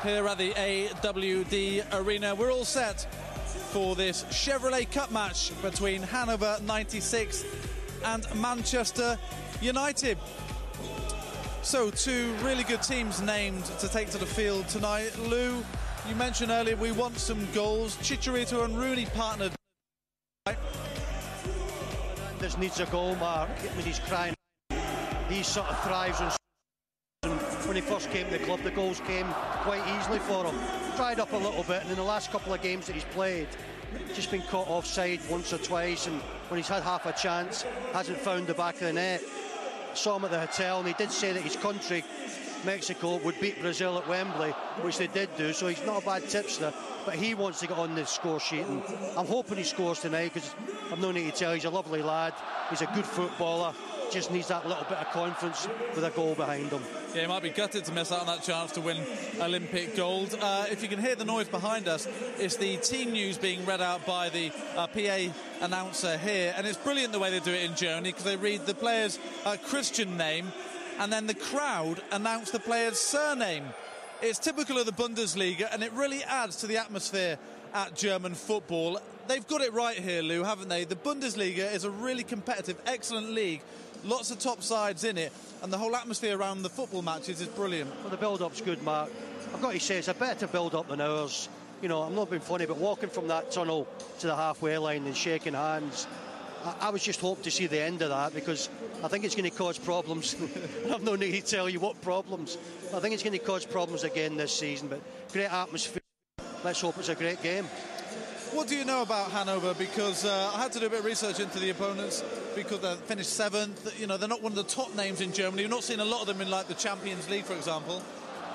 here at the AWD Arena. We're all set for this Chevrolet Cup match between Hanover 96 and Manchester United. So, two really good teams named to take to the field tonight. Lou, you mentioned earlier we want some goals. Chicharito and Rooney partnered. This needs a goal, Mark. I mean, he's crying. He sort of thrives on. When he first came to the club, the goals came quite easily for him. Dried up a little bit, and in the last couple of games that he's played, just been caught offside once or twice, and when he's had half a chance, hasn't found the back of the net. Saw him at the hotel, and he did say that his country, Mexico, would beat Brazil at Wembley, which they did do, so he's not a bad tipster, but he wants to get on the score sheet, and I'm hoping he scores tonight, because I've no need to tell, he's a lovely lad, he's a good footballer, just needs that little bit of confidence with a goal behind him. Yeah, he might be gutted to miss out on that chance to win Olympic gold. If you can hear the noise behind us, it's the team news being read out by the PA announcer here, and it's brilliant the way they do it in Germany, because they read the player's Christian name and then the crowd announce the player's surname. It's typical of the Bundesliga, and it really adds to the atmosphere at German football. They've got it right here, Lou, haven't they? The Bundesliga is a really competitive, excellent league. Lots of top sides in it, and the whole atmosphere around the football matches is brilliant. Well, the build-up's good, Mark. I've got to say, it's a better build-up than ours. You know, I'm not being funny, but walking from that tunnel to the halfway line and shaking hands, I was just hoping to see the end of that, because I think it's going to cause problems. I've no need to tell you what problems. I think it's going to cause problems again this season, but great atmosphere. Let's hope it's a great game. What do you know about Hanover? Because I had to do a bit of research into the opponents, because they finished 7th. You know, they're not one of the top names in Germany. You've not seen a lot of them in, like, the Champions League, for example.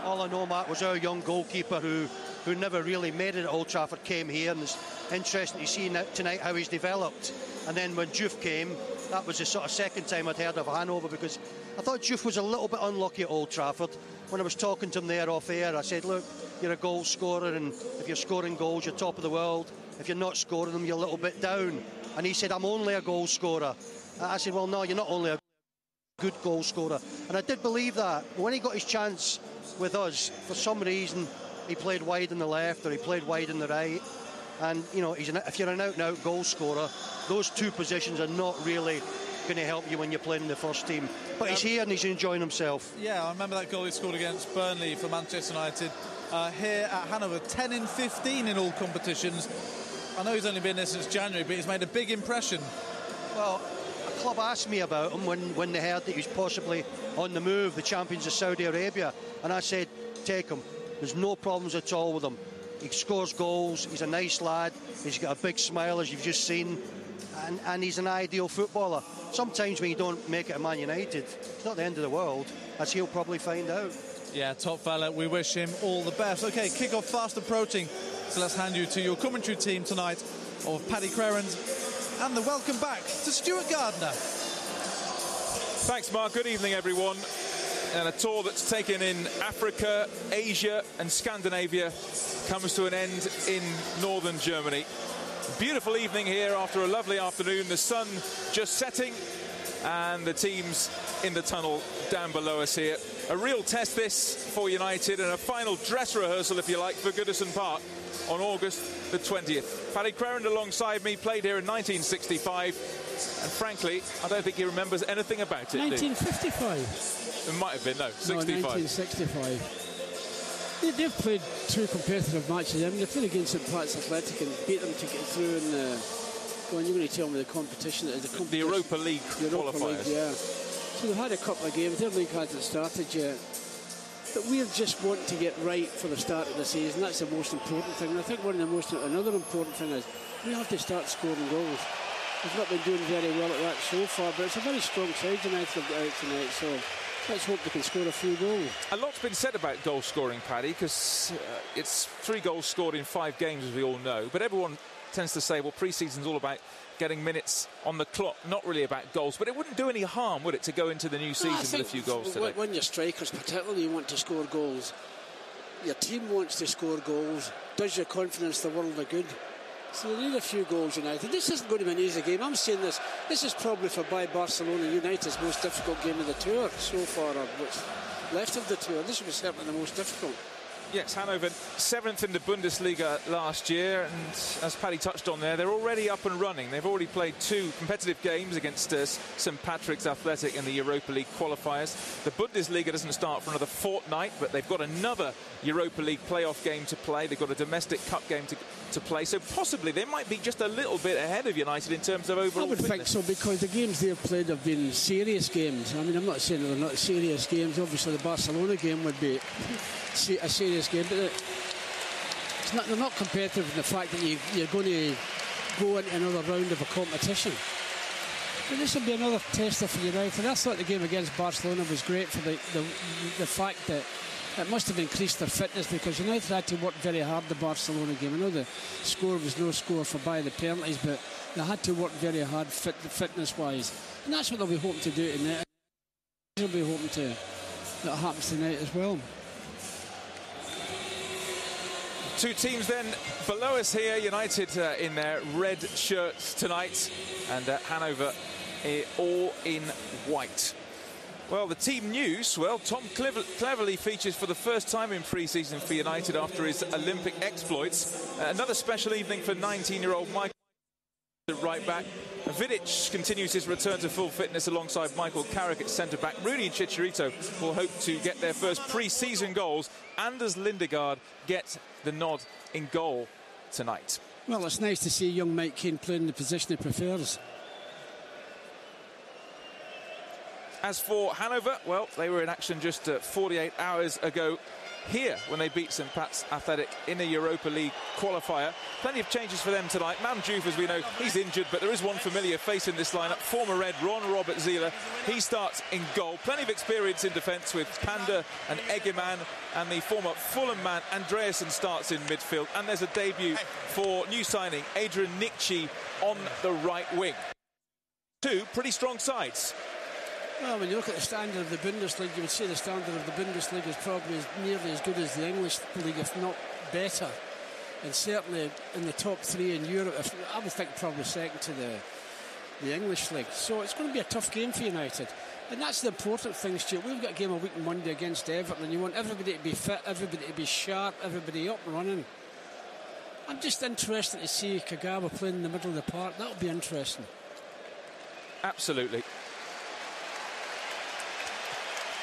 All I know, Mark, was our young goalkeeper who never really made it at Old Trafford came here, and it's interesting to see tonight how he's developed. And then when Juve came, that was the sort of second time I'd heard of Hanover, because I thought Juve was a little bit unlucky at Old Trafford. When I was talking to him there off air, I said, look, you're a goal scorer, and if you're scoring goals, you're top of the world. If you're not scoring them, you're a little bit down. And he said, I'm only a goal scorer. I said, well, no, you're not only a good goal scorer. And I did believe that. When he got his chance with us, for some reason, he played wide on the left or he played wide on the right. And, you know, if you're an out-and-out goal scorer, those two positions are not really going to help you when you're playing in the first team. But he's here and he's enjoying himself. Yeah, I remember that goal he scored against Burnley for Manchester United. Here at Hanover, 10 in 15 in all competitions. I know he's only been there since January, but he's made a big impression. Well, a club asked me about him when they heard that he was possibly on the move, the champions of Saudi Arabia, and I said, take him. There's no problems at all with him. He scores goals, he's a nice lad, he's got a big smile, as you've just seen, and he's an ideal footballer. Sometimes when you don't make it at Man United, it's not the end of the world, as he'll probably find out. Yeah, top fella, we wish him all the best. OK, kick-off fast approaching. So let's hand you to your commentary team tonight of Paddy Crerand and the welcome back to Stuart Gardner. Thanks, Mark. Good evening, everyone. And a tour that's taken in Africa, Asia and Scandinavia comes to an end in northern Germany. Beautiful evening here after a lovely afternoon. The sun just setting and the teams in the tunnel down below us here. A real test this for United, and a final dress rehearsal, if you like, for Goodison Park on August the 20th. Paddy Crerand alongside me, played here in 1965, and frankly, I don't think he remembers anything about it. 1955? It might have been, no, 65. No, 1965. They've played two competitive matches. I mean, they played against St Pat's Athletic and beat them to get through in the... Go on, you're going to tell me the competition. The Europa League qualifiers. Yeah. So they've had a couple of games. Their league hasn't started yet. But we just want to get right for the start of the season. That's the most important thing. And I think another important thing is we have to start scoring goals. We've not been doing very well at that so far, but it's a very strong side United out tonight, so let's hope they can score a few goals. A lot's been said about goal scoring, Paddy, because it's 3 goals scored in 5 games, as we all know. But everyone tends to say, well, pre-season's all about getting minutes on the clock, not really about goals. But it wouldn't do any harm, would it, to go into the new season with a few goals today? When you're strikers, particularly, you want to score goals. Your team wants to score goals. Does your confidence the world of good? So you need a few goals, United. This isn't going to be an easy game. I'm saying this is probably for Barcelona United's most difficult game of the tour so far, or what's left of the tour. This will be certainly the most difficult. Yes, Hanover 7th in the Bundesliga last year, and as Paddy touched on there, they're already up and running. They've already played 2 competitive games against St Patrick's Athletic in the Europa League qualifiers. The Bundesliga doesn't start for another fortnight, but they've got another Europa League playoff game to play. They've got a domestic cup game to play, so possibly they might be just a little bit ahead of United in terms of overall fitness. I would think so, because the games they've played have been serious games. I mean, I'm not saying they're not serious games. Obviously the Barcelona game would be a serious game, but they're not competitive in the fact that you're going to go into another round of a competition. But this will be another tester for United. I thought the game against Barcelona was great for the fact that it must have increased their fitness, because United had to work very hard the Barcelona game. I know the score was no score for by the penalties, but they had to work very hard fitness-wise. And that's what they'll be hoping to do tonight. They'll be hoping to that happens tonight as well. 2 teams then below us here. United in their red shirts tonight, and Hanover all in white. Well, the team news, well, Tom Cleverley features for the first time in pre-season for United after his Olympic exploits. Another special evening for 19-year-old Michael right back. Vidic continues his return to full fitness alongside Michael Carrick at centre-back. Rooney and Chicharito will hope to get their first pre-season goals. Anders Lindegaard gets the nod in goal tonight. Well, it's nice to see young Mike Keane playing the position he prefers. As for Hanover, well, they were in action just 48 hours ago here when they beat St Pat's Athletic in a Europa League qualifier. Plenty of changes for them tonight. Mamdjouf, as we know, he's injured, but there is one familiar face in this lineup. Former Red Ron Robert Zieler, he starts in goal. Plenty of experience in defence with Panda and Egeman, and the former Fulham man Andreasen starts in midfield. And there's a debut for new signing Adrian Nikci on the right wing. 2 pretty strong sides. Well, when you look at the standard of the Bundesliga, you would say the standard of the Bundesliga is probably nearly as good as the English league, if not better. And certainly in the top 3 in Europe, I would think probably second to the English league. So it's going to be a tough game for United. And that's the important thing, Stuart. We've got a game a week on Monday against Everton, and you want everybody to be fit, everybody to be sharp, everybody up and running. I'm just interested to see Kagawa playing in the middle of the park. That'll be interesting. Absolutely.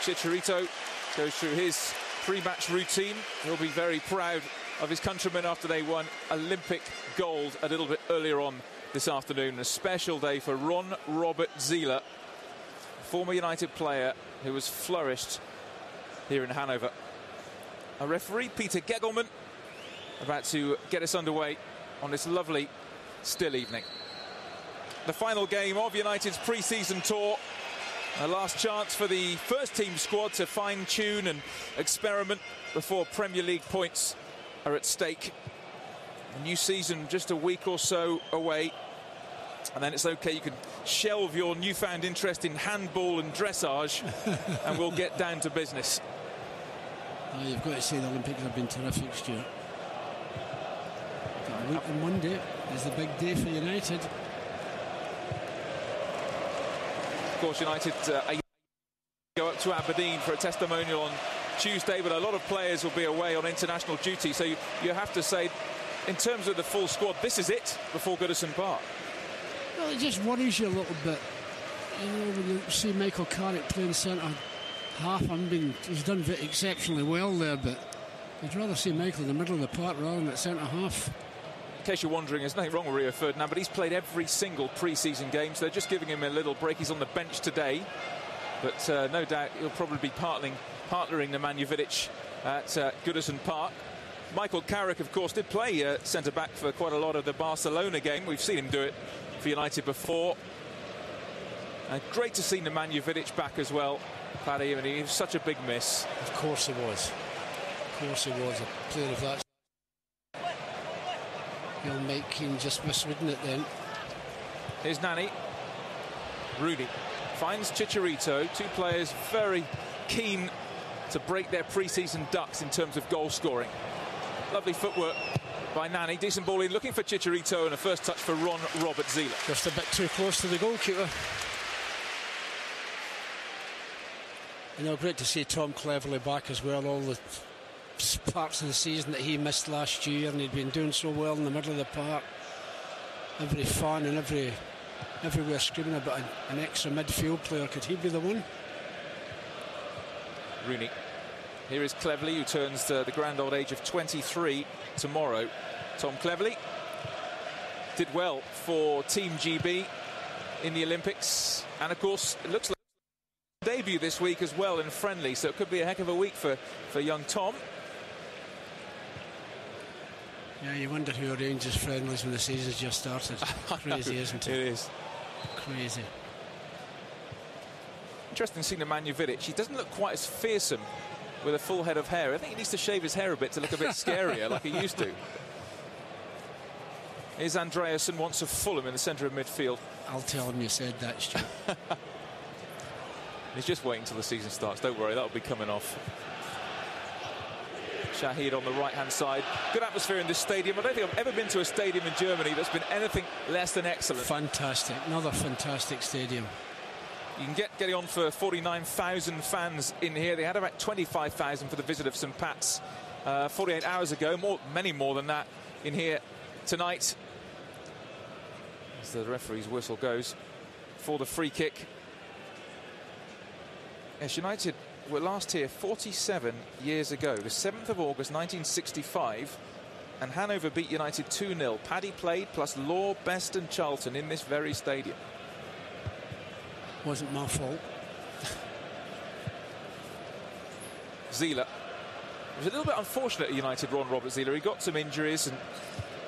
Chicharito goes through his pre-match routine. He'll be very proud of his countrymen after they won Olympic gold a little bit earlier on this afternoon. A special day for Ron Robert Zieler, former United player who has flourished here in Hanover. A referee, Peter Gegelman, about to get us underway on this lovely still evening. The final game of United's pre-season tour. A last chance for the first team squad to fine-tune and experiment before Premier League points are at stake. A new season just a week or so away, and then it's okay, you can shelve your newfound interest in handball and dressage and we'll get down to business. Oh, you've got to say the Olympics have been terrific, Stuart. Got a week on Monday is the big day for United. Of course, United go up to Aberdeen for a testimonial on Tuesday, but a lot of players will be away on international duty, so you have to say, in terms of the full squad, this is it before Goodison Park. Well, it just worries you a little bit. You know, when you see Michael Carrick playing centre half, he's done exceptionally well there, but I'd rather see Michael in the middle of the park rather than at centre half. In case you're wondering, there's nothing wrong with Rio Ferdinand, but he's played every single pre-season game, so they're just giving him a little break. He's on the bench today, but no doubt he'll probably be partnering Nemanja Vidic at Goodison Park. Michael Carrick, of course, did play centre-back for quite a lot of the Barcelona game. We've seen him do it for United before. And great to see Nemanja Vidic back as well, Paddy. I mean, he was such a big miss. Of course he was. Of course he was. A player of that. He'll make Keane just misridden it then. Here's Nani. Rooney finds Chicharito. 2 players very keen to break their pre-season ducks in terms of goal scoring. Lovely footwork by Nani. Decent ball in, looking for Chicharito, and a first touch for Ron Robert Zieler. Just a bit too close to the goalkeeper. You know, great to see Tom Cleverley back as well. All parts of the season that he missed last year, and he'd been doing so well in the middle of the park. Every fan and everywhere screaming about an extra midfield player. Could he be the one? Rooney. Here is Cleverley, who turns the grand old age of 23 tomorrow. Tom Cleverley did well for Team GB in the Olympics, and of course it looks like debut this week as well in friendly, so it could be a heck of a week for young Tom. Yeah, you wonder who arranges friendlies when the season's just started. Crazy, isn't it? It is crazy. Interesting seeing Nemanja Vidic. He doesn't look quite as fearsome with a full head of hair. I think he needs to shave his hair a bit to look a bit scarier like he used to. Here's Andreasen, once of Fulham, in the centre of midfield. I'll tell him you said that, Stu. He's just waiting until the season starts. Don't worry, that'll be coming off. Shahid on the right-hand side. Good atmosphere in this stadium. I don't think I've ever been to a stadium in Germany that's been anything less than excellent. Fantastic. Another fantastic stadium. You can getting on for 49,000 fans in here. They had about 25,000 for the visit of St Pat's 48 hours ago. Many more than that in here tonight. As the referee's whistle goes for the free kick. Yes, United were last here 47 years ago, the 7th of August 1965, and Hanover beat United 2-0. Paddy played, plus Law, Best and Charlton in this very stadium. Wasn't my fault. Zieler. It was a little bit unfortunate at United, Ron Robert Zieler. He got some injuries and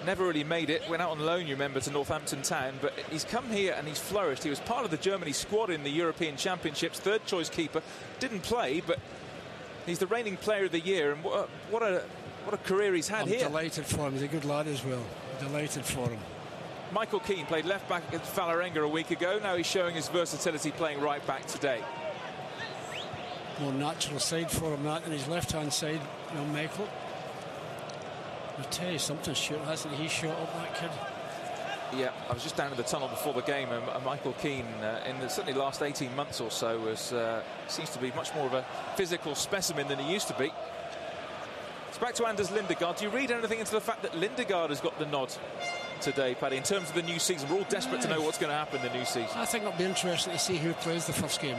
never really made it. Went out on loan, you remember, to Northampton Town, but he's come here and he's flourished. He was part of the Germany squad in the European Championships, third choice keeper. Didn't play, but he's the reigning player of the year, and what a career he's had here. I'm delighted for him. He's a good lad as well. Delighted for him. Michael Keane played left back against Vålerenga a week ago. Now he's showing his versatility playing right back today. More natural side for him, that, than his left-hand side, you know, Michael. I'll tell you something, Stuart, hasn't he shot up that kid? Yeah, I was just down in the tunnel before the game, and Michael Keane, in the certainly last 18 months or so, seems to be much more of a physical specimen than he used to be. It's back to Anders Lindegaard. Do you read anything into the fact that Lindegaard has got the nod today, Paddy, in terms of the new season? We're all desperate to know what's going to happen in the new season. I think it'll be interesting to see who plays the first game.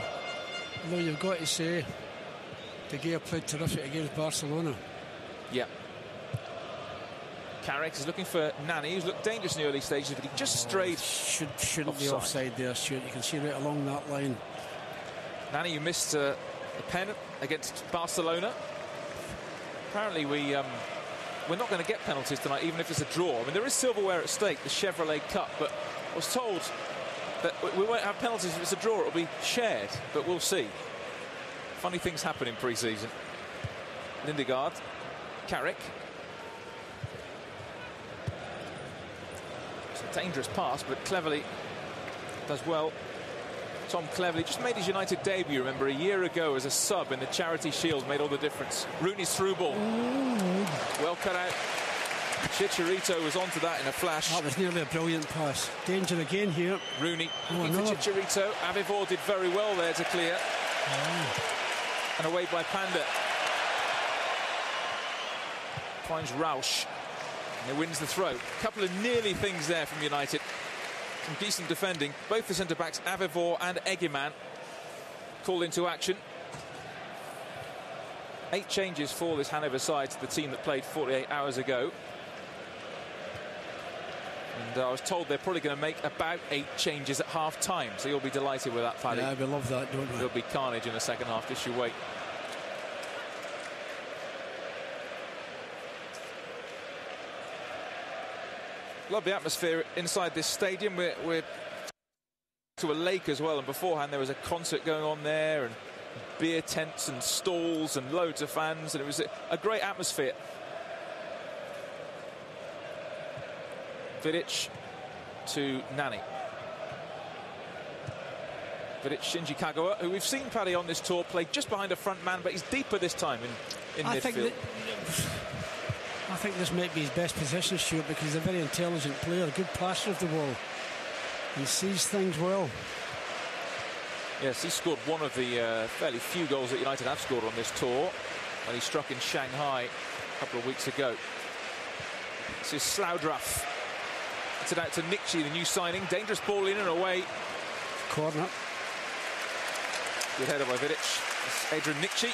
Although you've got to say, De Gea played terrific against Barcelona. Yeah. Carrick is looking for Nani, who's looked dangerous in the early stages, but he just strayed. Shouldn't be offside there, Stuart. You can see right along that line. Nani, you missed a pen against Barcelona. Apparently we're not going to get penalties tonight, even if it's a draw. I mean, there is silverware at stake, the Chevrolet Cup, but I was told that we won't have penalties if it's a draw. It'll be shared, but we'll see. Funny things happen in pre-season. Lindegaard, Carrick. It's a dangerous pass, but Cleverley does well. Tom Cleverley just made his United debut, remember, a year ago as a sub in the Charity Shield. Made all the difference. Rooney's through ball. Well cut out. Chicharito was onto that in a flash. That was nearly a brilliant pass. Danger again here. Rooney looking for Chicharito. Avivor did very well there to clear. And away by Panda. Finds Rausch. And he wins the throw. A couple of nearly things there from United. Some decent defending. Both the centre-backs, Avivor and Egeman, called into action. 8 changes for this Hanover side to the team that played 48 hours ago. And I was told they're probably going to make about 8 changes at half-time, so you'll be delighted with that, Paddy. Yeah, we love that, don't we? There'll be carnage in the second half, just you wait. Lovely atmosphere inside this stadium. We're to a lake as well, and beforehand there was a concert going on there, and beer tents and stalls and loads of fans, and it was a great atmosphere. Vidic to Nani. Vidic, Shinji Kagawa, who we've seen, Paddy, on this tour, play just behind a front man, but he's deeper this time in midfield. I think this might be his best position, Stuart, because he's a very intelligent player, a good passer of the ball. He sees things well. Yes, he scored one of the fairly few goals that United have scored on this tour. when he struck in Shanghai a couple of weeks ago. This is Sloudruff. It's it out to Nikci, the new signing. Dangerous ball in and away. Corner. Good header by Vidic. It's Adrian Nikci,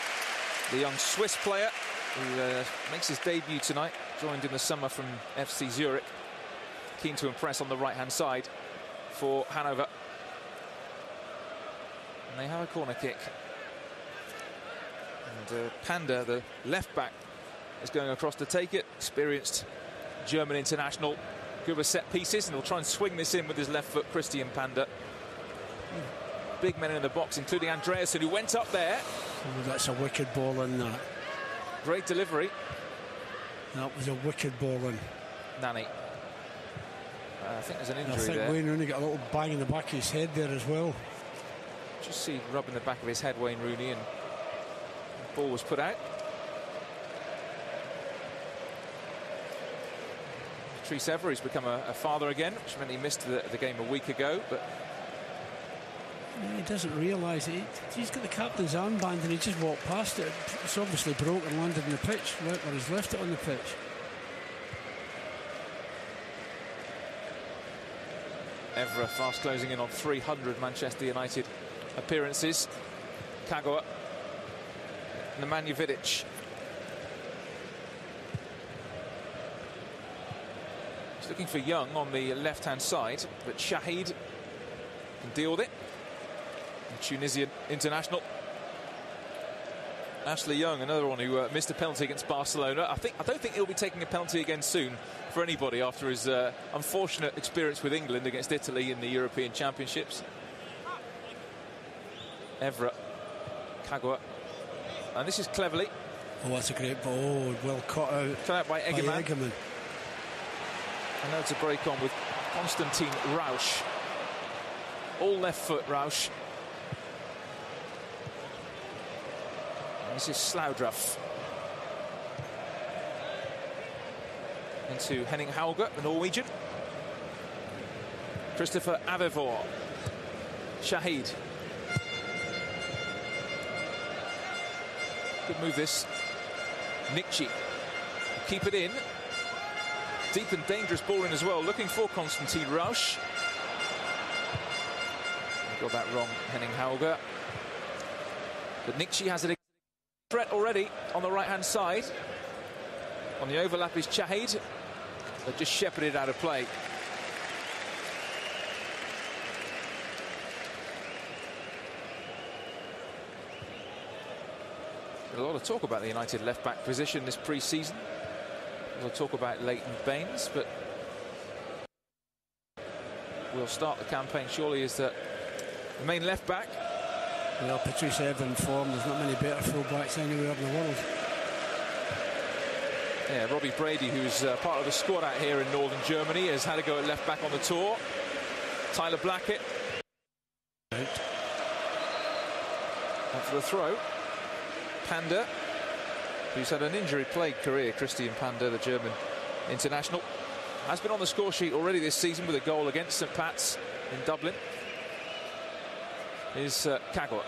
the young Swiss player who makes his debut tonight. Joined in the summer from FC Zurich. Keen to impress on the right-hand side for Hanover. And they have a corner kick. And Panda, the left-back, is going across to take it. Experienced German international. Good with set pieces, and he'll try and swing this in with his left foot, Christian Panda. Big men in the box, including Andreasen, who went up there. Oh, that's a wicked ball in that. Great delivery. That was a wicked ball in. Nani. I think there's an injury there. I think Wayne Rooney got a little bang in the back of his head there as well. Just see rubbing the back of hhis head, Wayne Rooney, and the ball was put out. Patrice Evra's become a father again, which meant he missed the game a week ago, but he doesn't realise it. He's got the captain's armband and he just walked past it. It's obviously broke and landed in the pitch, right where he's left it on the pitch. Evra fast closing in on 300 Manchester United appearances. Kagawa. Nemanja Vidic. He's looking for Young on the left-hand side, but Shahid can deal with it. Tunisian international. Ashley Young, another one who missed a penalty against Barcelona. I don't think he'll be taking a penalty again soon for anybody after his unfortunate experience with England against Italy in the European Championships. Evra, Kagawa, and this is Cleverly. Oh, that's a great ball. Well cut out. Cut out by Egerman. And now to break on with Konstantin Rausch. All left foot, Rausch. This is Sloudruff. Into Henning Hauge, the Norwegian. Christopher Avevor. Shahid. Good move this. Nikci. Keep it in. Deep and dangerous ball in as well. Looking for Konstantin Rausch. Got that wrong, Henning Hauge. But Nikci has it. Threat already on the right-hand side. On the overlap is Shahid. They've just shepherded out of play. A lot of talk about the United left-back position this pre-season. We'll talk about Leighton Baines, but we'll start the campaign surely as the main left-back. Well, Patrice Evra in form. There's not many better full-backs anywhere in the world. Yeah, Robbie Brady, who's part of the squad out here in northern Germany, has had a go at left-back on the tour. Tyler Blackett. Out for the throw. Panda, who's had an injury-plagued career, Christian Panda, the German international, has been on the score sheet already this season with a goal against St Pat's in Dublin. Is Kagawa.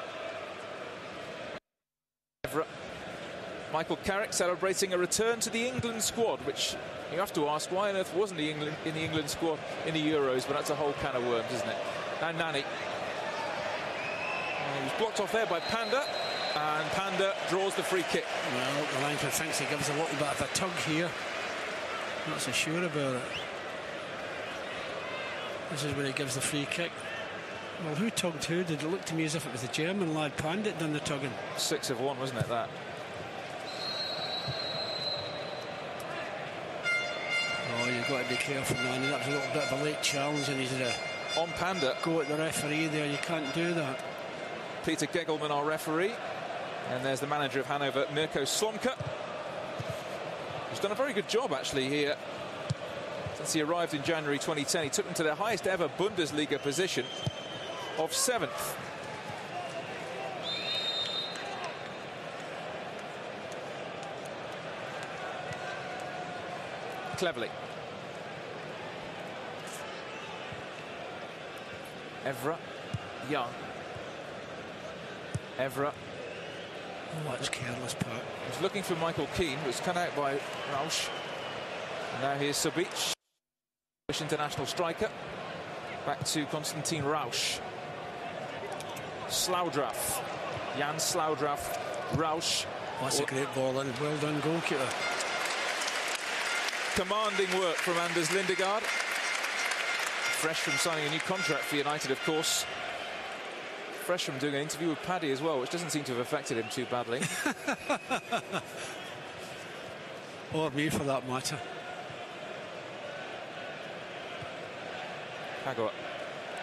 Michael Carrick celebrating a return to the England squad, which you have to ask, why on earth wasn't he in the England squad in the Euros? But that's a whole can of worms, isn't it? And Nani. He was blocked off there by Panda, and Panda draws the free kick. Well, the linesman thinks he gives a little bit of a tug here. Not so sure about it. This is where he gives the free kick. Well, who tugged who? Did it look to me as if it was the German lad Panda done the tugging? 6 of 1, wasn't it, that? Oh, you've got to be careful, man. That was a little bit of a late challenge, and he's on Panda. Go at the referee there. You can't do that. Peter Gegelman, our referee, and there's the manager of Hanover, Mirko Slomka, who's done a very good job actually here since he arrived in January 2010. He took them to their highest ever Bundesliga position of 7th. Cleverly. Evra. Young. Evra. Oh, that's careless, Pat. He's looking for Michael Keane, who was cut out by Rausch. And now here's Subic, international striker. Back to Konstantin Rausch. Slaudraff. Jan Slaudraff. Rausch. That's a great ball in. Well done, goalkeeper. Commanding work from Anders Lindegaard. Fresh from signing a new contract for United, of course. Fresh from doing an interview with Paddy as well, which doesn't seem to have affected him too badly. Or me, for that matter. Kagawa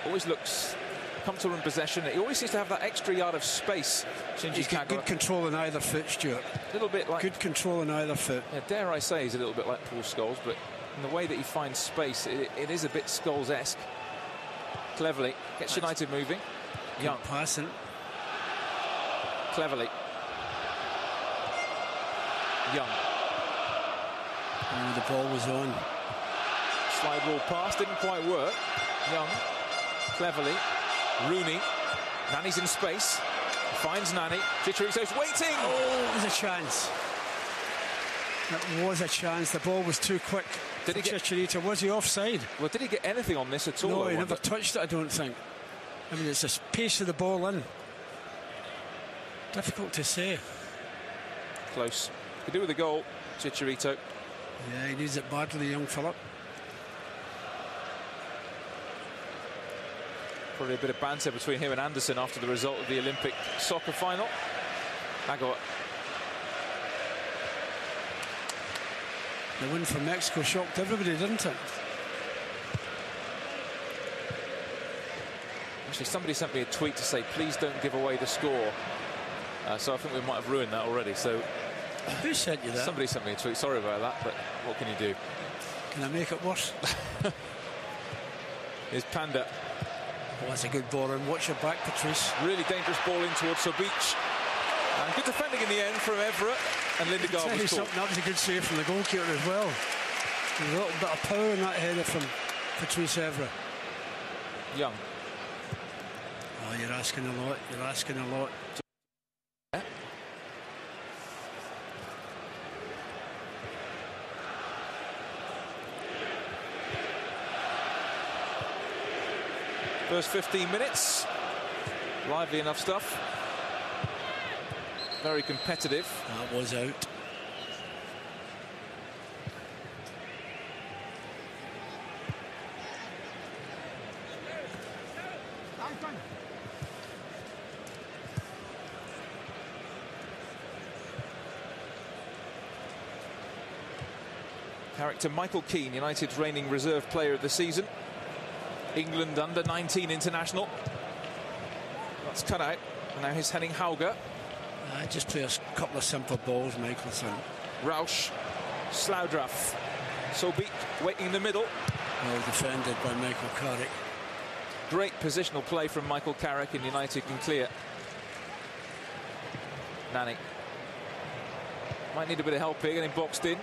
always looks comfortable in possession. He always seems to have that extra yard of space. He's got good control on either foot, Stuart. A little bit like... Good control on either foot. Yeah, dare I say he's a little bit like Paul Scholes, but in the way that he finds space, it is a bit Scholes-esque. Cleverly. Gets United moving. Young. Passing. Cleverly. Young. And the ball was on. Slide rule pass, didn't quite work. Young. Cleverly. Rooney. Nani's in space. Finds Nani. Chicharito's waiting. Oh, it was a chance. That was a chance. The ball was too quick. Did he get Chicharito? Was he offside? Well, did he get anything on this at all? No, he never touched it, I don't think. I mean, it's the pace of the ball in. Difficult to say. Close. Could do with a goal, Chicharito. Yeah, he needs it badly, young Philip. Probably a bit of banter between him and Anderson after the result of the Olympic soccer final. Kagawa. The win from Mexico shocked everybody, didn't it? Actually, somebody sent me a tweet to say, please don't give away the score. So I think we might have ruined that already. So who sent you that? Somebody sent me a tweet. Sorry about that, but what can you do? Can I make it worse? Here's Panda. Oh, that's a good ball, and watch your back, Patrice. Really dangerous ball in towards Subic. And good defending in the end from Everett, and Lindegaard was caught. That was a good save from the goalkeeper as well. There's a little bit of power in that header from Patrice Everett. Young. Oh, you're asking a lot. You're asking a lot. Yeah. First 15 minutes. Lively enough stuff. Very competitive. That was out. Character Michael Keane, United's reigning reserve player of the season. England under-19 international. That's cut out. And now he's heading Hauger. Just play a couple of simple balls, Michelson. Rausch, Slaudraff, Subic waiting in the middle. Well defended by Michael Carrick. Great positional play from Michael Carrick, and United can clear. Nani. Might need a bit of help here, getting boxed in.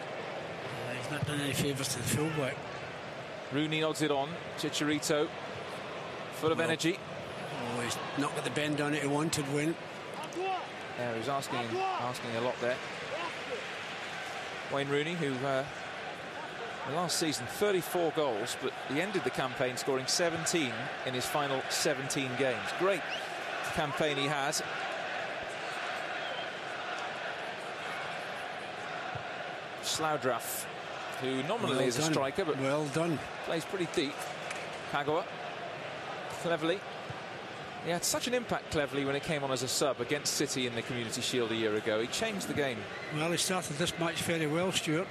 He's not done any favours to the fullback. Rooney nods it on. Chicharito, full of energy. Oh, he's not got the bend on it he wanted, Win. Yeah, he was asking a lot there. Wayne Rooney, who last season 34 goals, but he ended the campaign scoring 17 in his final 17 games. Great campaign he has. Slaudraff, who nominally is a striker, but well done. Plays pretty deep. Kagawa, cleverly. He had such an impact, Cleverly, when he came on as a sub against City in the Community Shield a year ago. He changed the game. Well, he started this match very well, Stuart.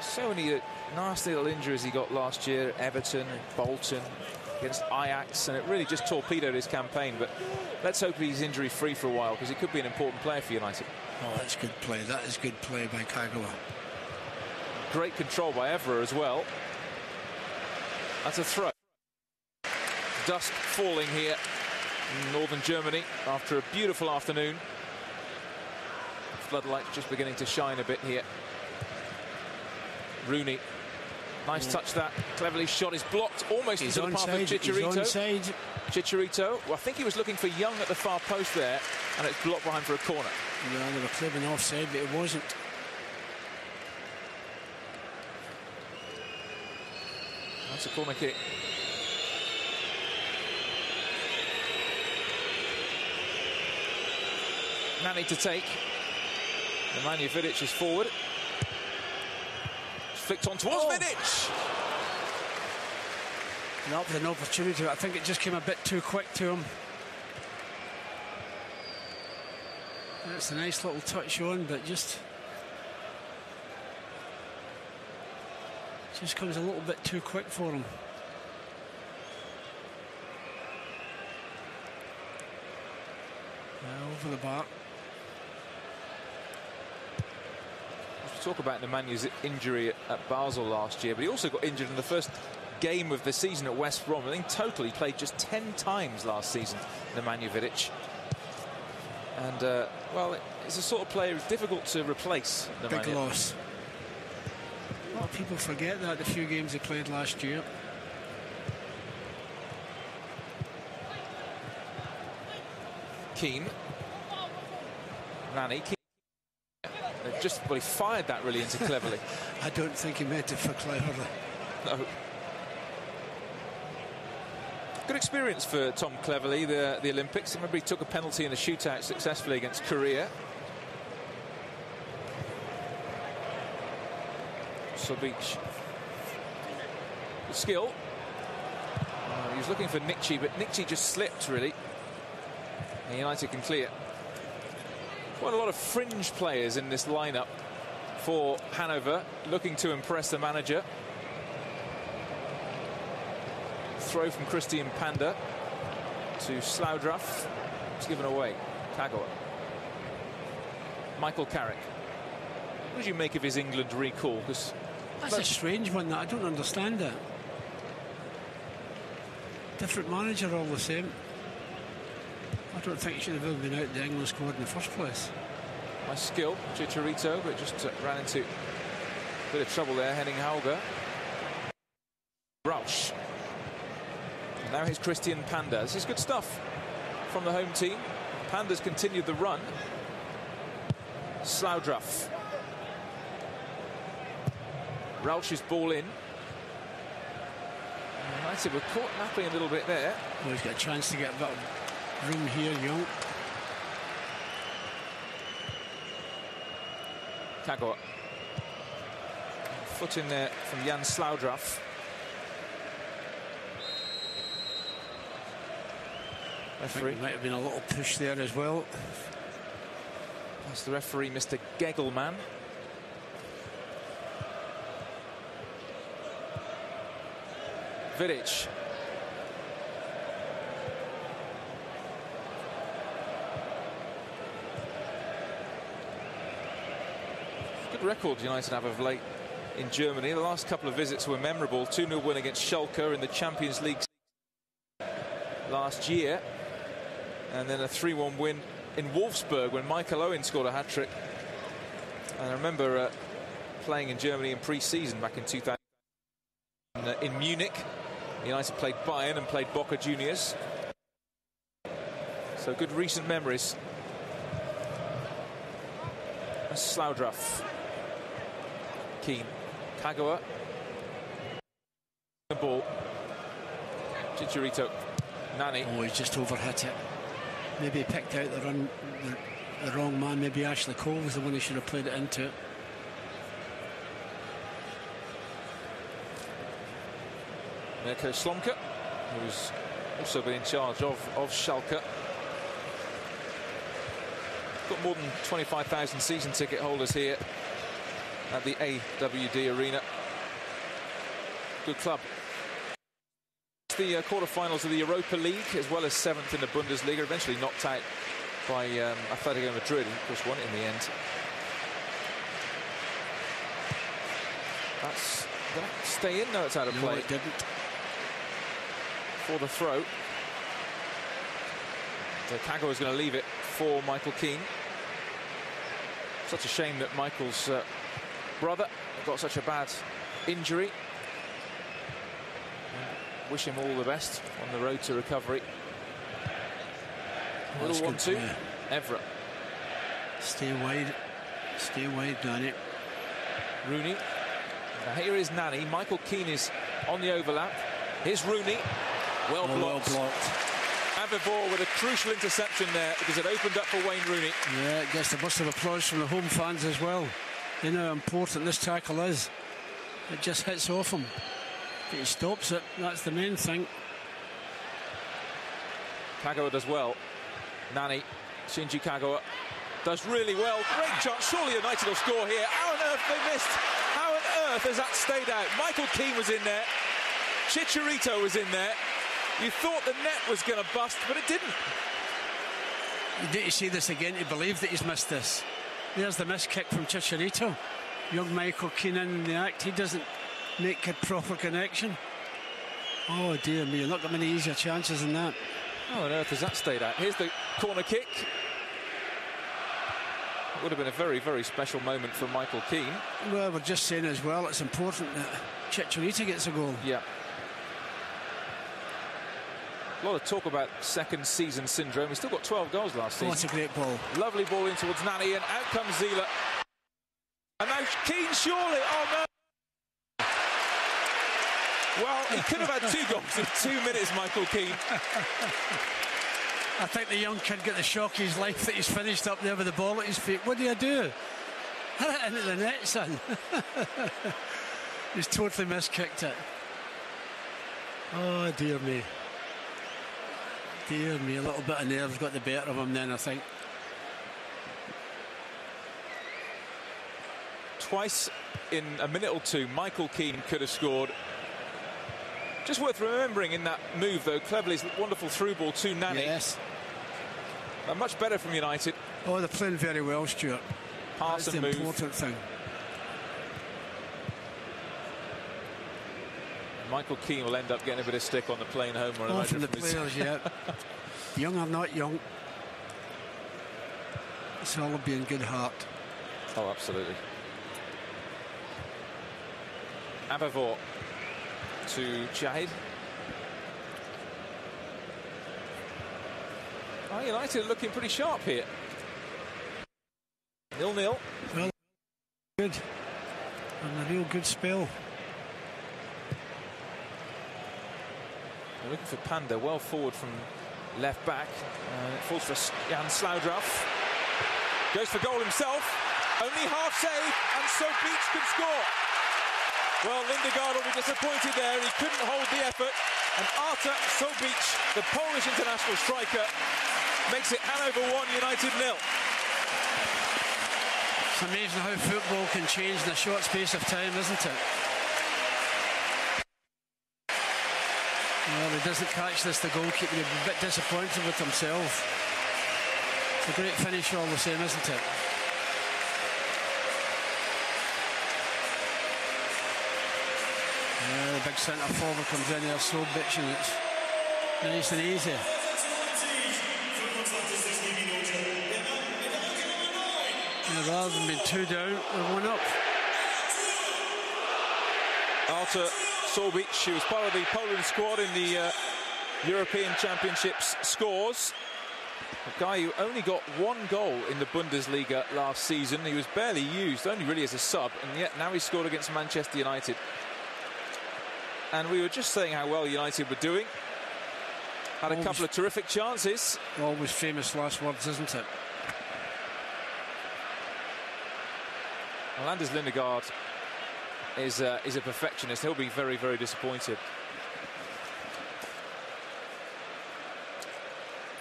So many nasty little injuries he got last year. Everton, Bolton, against Ajax, and it really just torpedoed his campaign. But let's hope he's injury-free for a while, because he could be an important player for United. Oh, that's good play. That is good play by Kagawa. Great control by Evra as well. That's a throw. Dusk falling here in northern Germany after a beautiful afternoon. Floodlights just beginning to shine a bit here. Rooney Nice touch that. Cleverly shot is blocked almost into the path of Chicharito. Chicharito. Well, I think he was looking for Young at the far post there, and it's blocked behind for a corner. Yeah, they were claiming offside, but it wasn't. That's a corner kick. Nani to take. Nemanja Vidic is forward. Flicked on towards Vidic. That was an opportunity, but I think it just came a bit too quick to him. That's a nice little touch on, but just comes a little bit too quick for him. Over the bar. Talk about Nemanja's injury at Basel last year, but he also got injured in the first game of the season at West Brom. I think total he played just 10 times last season, Nemanja Vidic. And, well, it's a sort of player who's difficult to replace. Big loss. A lot of people forget that, the few games he played last year. Keane. Nani. Keane. Well, he fired that really into Cleverly. I don't think he meant it for Cleverly. No. Good experience for Tom Cleverly, the Olympics. Remember, he took a penalty in the shootout successfully against Korea. Sobic. Skill. He was looking for Nikchi, but Nikchi just slipped, really. And United can clear. Quite a lot of fringe players in this lineup for Hanover, looking to impress the manager. Throw from Christian Panda to Sloudruff. It's given away. Kagawa. Michael Carrick. What did you make of his England recall? Because that's a strange one. That I don't understand that. Different manager, all the same. I don't think he should have ever been out the England squad in the first place. Nice skill, Chicharito, but just ran into a bit of trouble there. Henning Hauger. Rausch. Now here's Christian Panda. This is good stuff from the home team. Panda's continued the run. Sloudruff. Rausch's ball in. United were caught napping a little bit there. Well, he's got a chance to get a bit of room here, Young. Kagawa. Foot in there from Jan Sloudruff. Referee. Might have been a little push there as well. That's the referee, Mr. Gegelman. Vidic. Good record United have of late in Germany. The last couple of visits were memorable. 2-0 win against Schalke in the Champions League last year. And then a 3-1 win in Wolfsburg when Michael Owen scored a hat-trick. And I remember playing in Germany in pre-season back in 2000 in Munich. United played Bayern and played Boca Juniors. So good recent memories. That's Sloudruff. Keane. Kagawa. The ball. Chicharito. Nani. Oh, he's just overhit it. Maybe he picked out the wrong man. Maybe Ashley Cole was the one who should have played it into. Mirko Slomka, who's also been in charge of Schalke. Got more than 25,000 season ticket holders here at the AWD Arena. Good club. The quarter-finals of the Europa League, as well as 7th in the Bundesliga, eventually knocked out by Atletico Madrid, and of course won it in the end. That's going to stay in. No, it's out of play. No, it didn't. For the throw. So Kagawa is going to leave it for Michael Keane. Such a shame that Michael's brother got such a bad injury. wish him all the best on the road to recovery. Little 1-2. Evra. Stay wide, Nani. Rooney. Now here is Nani. Michael Keane is on the overlap. Here's Rooney. Well blocked. Avivor with a crucial interception there because it opened up for Wayne Rooney. Yeah, it gets a burst of applause from the home fans as well. They know how important this tackle is. It just hits off him. But he stops it. That's the main thing. Kagawa does well. Nani, Shinji Kagawa does really well. Great chance. Surely United will score here. How on earth they missed? How on earth has that stayed out? Michael Keane was in there. Chicharito was in there. You thought the net was going to bust, but it didn't. You need to see this again to believe that he's missed this. There's the miss kick from Chicharito. Young Michael Keane in the act. He doesn't make a proper connection. Oh dear me, you're not got many easier chances than that. How on earth has that stayed out? Here's the corner kick. It would have been a very, very special moment for Michael Keane. Well, we're just saying as well, it's important that Chicharito gets a goal. Yeah. A lot of talk about second season syndrome. He's still got 12 goals last season. Oh, that's a great ball. Lovely ball in towards Nani, and out comes Zila. And now Keane, surely. Oh no. Well, he could have had 2 goals in 2 minutes, Michael Keane. I think the young kid got the shock of his life that he's finished up there with the ball at his feet. What do you do? Hit it into the net, son. He's totally miskicked it. Oh, dear me. Dear me, a little bit of nerves got the better of him then, I think. Twice in a minute or two, Michael Keane could have scored. Just worth remembering in that move, though, Cleverley's wonderful through ball to Nani. Yes. Much better from United. Oh, they're playing very well, Stuart. Pass That's and the move. important thing. Michael Keane will end up getting a bit of stick on the plane home. Oh, from the players, yeah. Young or not young, it's all be in good heart. Oh, absolutely. Avivor to Jahid. Oh, United looking pretty sharp here. 0-0. Well, good. And a real good spell. They're looking for Panda, well forward from left back. It falls for Jan Slaudruff. Goes for goal himself. Only half save, and so Beach can score. Well, Lindegaard will be disappointed there. He couldn't hold the effort. And Arta Sobic, the Polish international striker, makes it Hanover 1, United 0. It's amazing how football can change in a short space of time, isn't it? Well, he doesn't catch this, the goalkeeper. He'll be a bit disappointed with himself. It's a great finish all the same, isn't it? Yeah, the big centre forward comes in there, so bitch, and it's nice and easy. Yeah, rather than being 2 down, they're 1 up. Arta Sobic, who was part of the Poland squad in the European Championships, scores. A guy who only got 1 goal in the Bundesliga last season. He was barely used, only really as a sub, and yet now he scored against Manchester United. And we were just saying how well United were doing. Had a couple of terrific chances. Always famous last words, isn't it? Well, Anders Lindegaard is a perfectionist. He'll be very, very disappointed.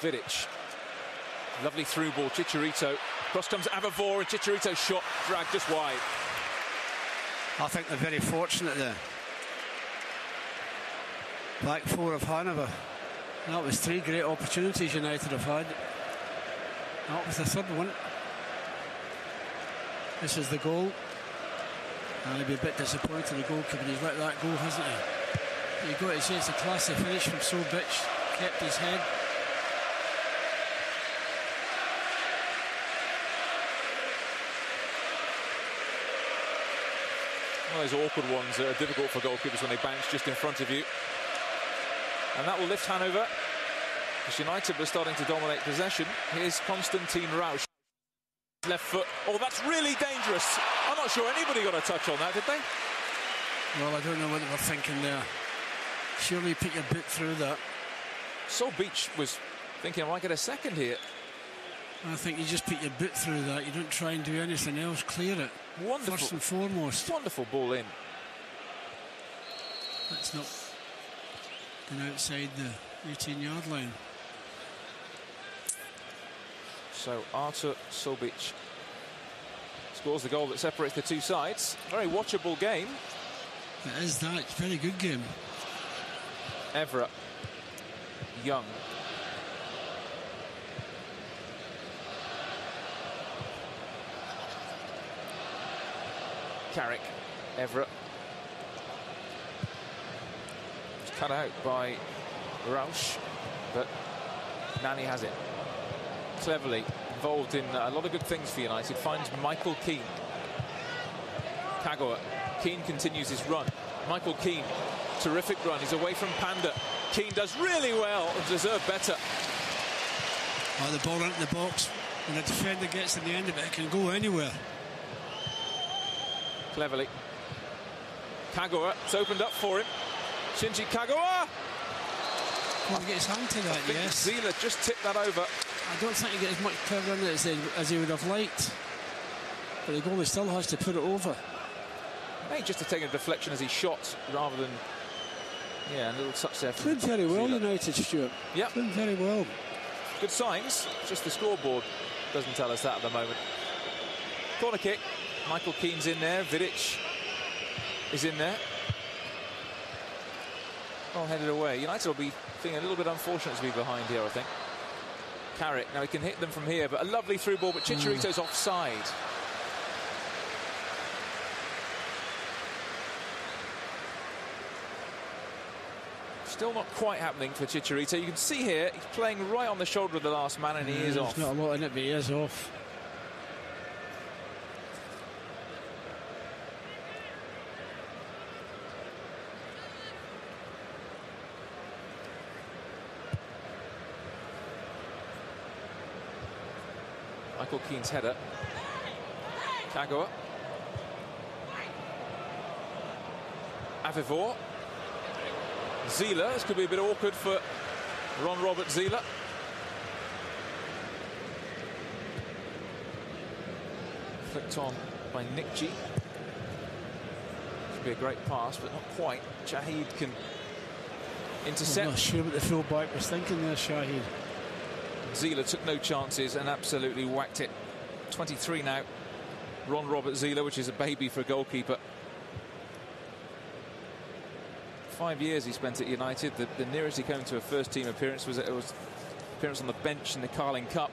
Vidic. Lovely through ball, Chicharito. Cross comes Avivor, and Chicharito's shot dragged just wide. I think they're very fortunate there. Back 4 of Hanover. That was 3 great opportunities United have had. That was the 3rd one. This is the goal. And he'll be a bit disappointed, the goalkeeper. He's let that go, hasn't he? You've got to say it's a classy finish from Sobic. Kept his head. One of those awkward ones that are difficult for goalkeepers when they bounce just in front of you. And that will lift Hanover, because United were starting to dominate possession. Here's Konstantin Rausch. Left foot. Oh, that's really dangerous. I'm not sure anybody got a touch on that, did they? Well, I don't know what they were thinking there. Surely put your boot through that. Sol Beach was thinking, I might get a second here. I think you just put your boot through that. You don't try and do anything else. Clear it. Wonderful. First and foremost. Wonderful ball in. That's not going outside the 18-yard line. So Artur Solbic scores the goal that separates the two sides. Very watchable game. It is that. It's a very good game. Everett, Young. Carrick, Everett. It's cut out by Rausch, but Nani has it. Cleverly involved in a lot of good things for United. Finds Michael Keane. Kagawa. Keane continues his run. Michael Keane, terrific run. He's away from Panda. Keane does really well and deserved better. The ball into the box. When the defender gets to the end of it, it can go anywhere. Cleverly. Kagawa, it's opened up for him. Shinji Kagawa! Well, he gets hand to that, yes. Zila just tipped that over. I don't think he gets as much power in it as he would have liked. But the goalie still has to put it over. Maybe just to take a deflection as he shot rather than, yeah, a little touch there. Played very well, United, Stuart. Yeah. Played very well. Good signs. Just the scoreboard doesn't tell us that at the moment. Corner kick. Michael Keane's in there. Vidic is in there. Well, headed away. United will be feeling a little bit unfortunate to be behind here, I think. Carrick. Now he can hit them from here, but a lovely through ball, but Chicharito's offside. Still not quite happening for Chicharito. You can see here, he's playing right on the shoulder of the last man, and he is off. There's not a lot in it, but he is off. Michael Keane's header. Kagawa. Avivor. Zila. This could be a bit awkward for Ron Robert Zila. Flicked on by Nick G. Should be a great pass, but not quite. Shahid can intercept. I'm not sure what the full-back was thinking there, Shahid. Zila took no chances and absolutely whacked it. 23 now. Ron Robert Zila, which is a baby for a goalkeeper. 5 years he spent at United. The nearest he came to a first-team appearance was appearance on the bench in the Carling Cup.